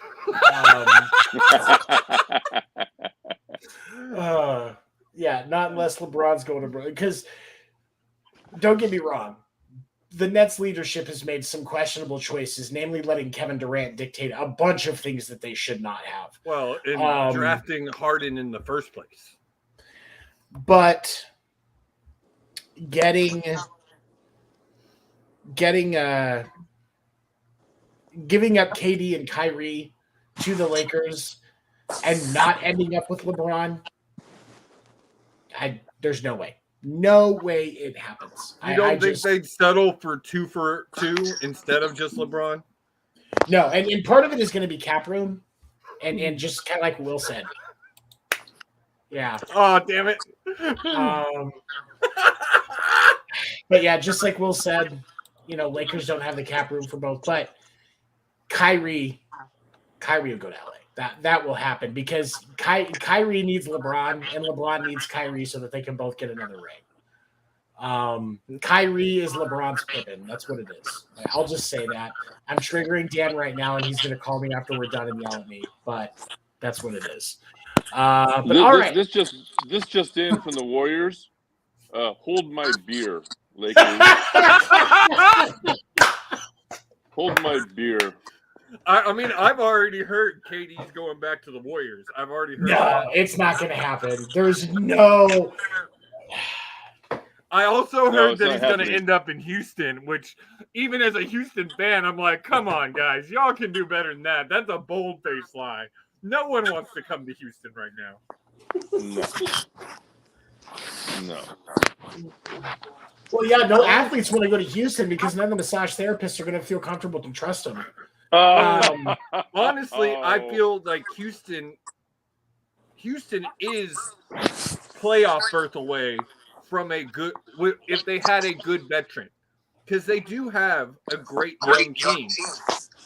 Yeah, not unless LeBron's going to Brooklyn. Because don't get me wrong, the Nets leadership has made some questionable choices, namely letting Kevin Durant dictate a bunch of things that they should not have. Well, in drafting Harden in the first place. But giving up KD and Kyrie to the Lakers and not ending up with LeBron, there's no way. No way it happens. You don't think they'd settle for two instead of just LeBron? No, and part of it is going to be cap room, and just kind of like Will said. Yeah. Oh, damn it. But yeah, just like Will said, Lakers don't have the cap room for both, but Kyrie will go to LA. That will happen because Kyrie needs LeBron and LeBron needs Kyrie so that they can both get another ring. Kyrie is LeBron's Pippen. That's what it is. I'll just say that. I'm triggering Dan right now, and he's going to call me after we're done and yell at me. But that's what it is. But all right. This just in from the Warriors. Hold my beer, Lakers. Hold my beer. I mean, I've already heard KD's going back to the Warriors. I've already heard that. It's not going to happen. There's no... I also heard that he's going to end up in Houston, which even as a Houston fan, I'm like, come on, guys. Y'all can do better than that. That's a bold-faced lie. No one wants to come to Houston right now. No. Well, yeah, no athletes want to go to Houston because none of the massage therapists are going to feel comfortable to trust them. Honestly, I feel like Houston is playoff berth away from if they had a good veteran, because they do have a great young team,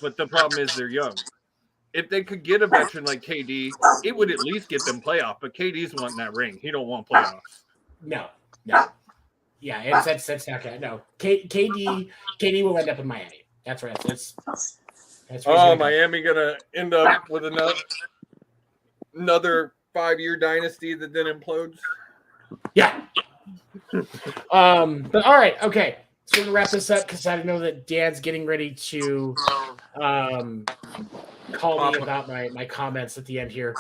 but the problem is they're young. If they could get a veteran like KD, it would at least get them playoff. But KD's wanting that ring; he don't want playoffs. No. Yeah, that's not gonna. No, KD will end up in Miami. That's right. That's Miami gonna end up with another 5-year dynasty that then implodes. Yeah. But all right, okay. So we're gonna wrap this up because I know that Dan's getting ready to call me about my comments at the end here.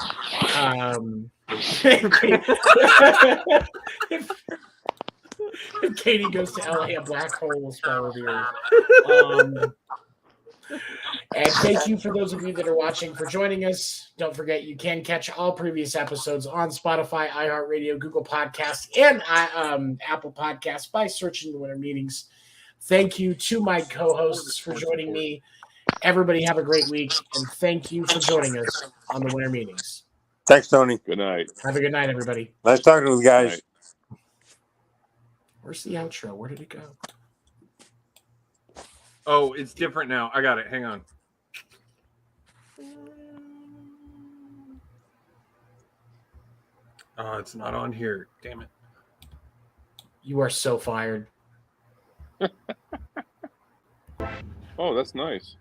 If Katie goes to LA, a black hole will swallow the earth. And thank you for those of you that are watching for joining us. Don't forget, you can catch all previous episodes on Spotify, iHeartRadio, Google Podcasts, and Apple Podcasts by searching the Winter Meetings. Thank you to my co-hosts for joining me. Everybody have a great week, and thank you for joining us on the Winter Meetings. Thanks, Tony. Good night. Have a good night, everybody. Nice talking to you guys. Where's the outro? Where did it go? Oh, it's different now. I got it. Hang on. Oh, it's not on here. Damn it. You are so fired. Oh, that's nice.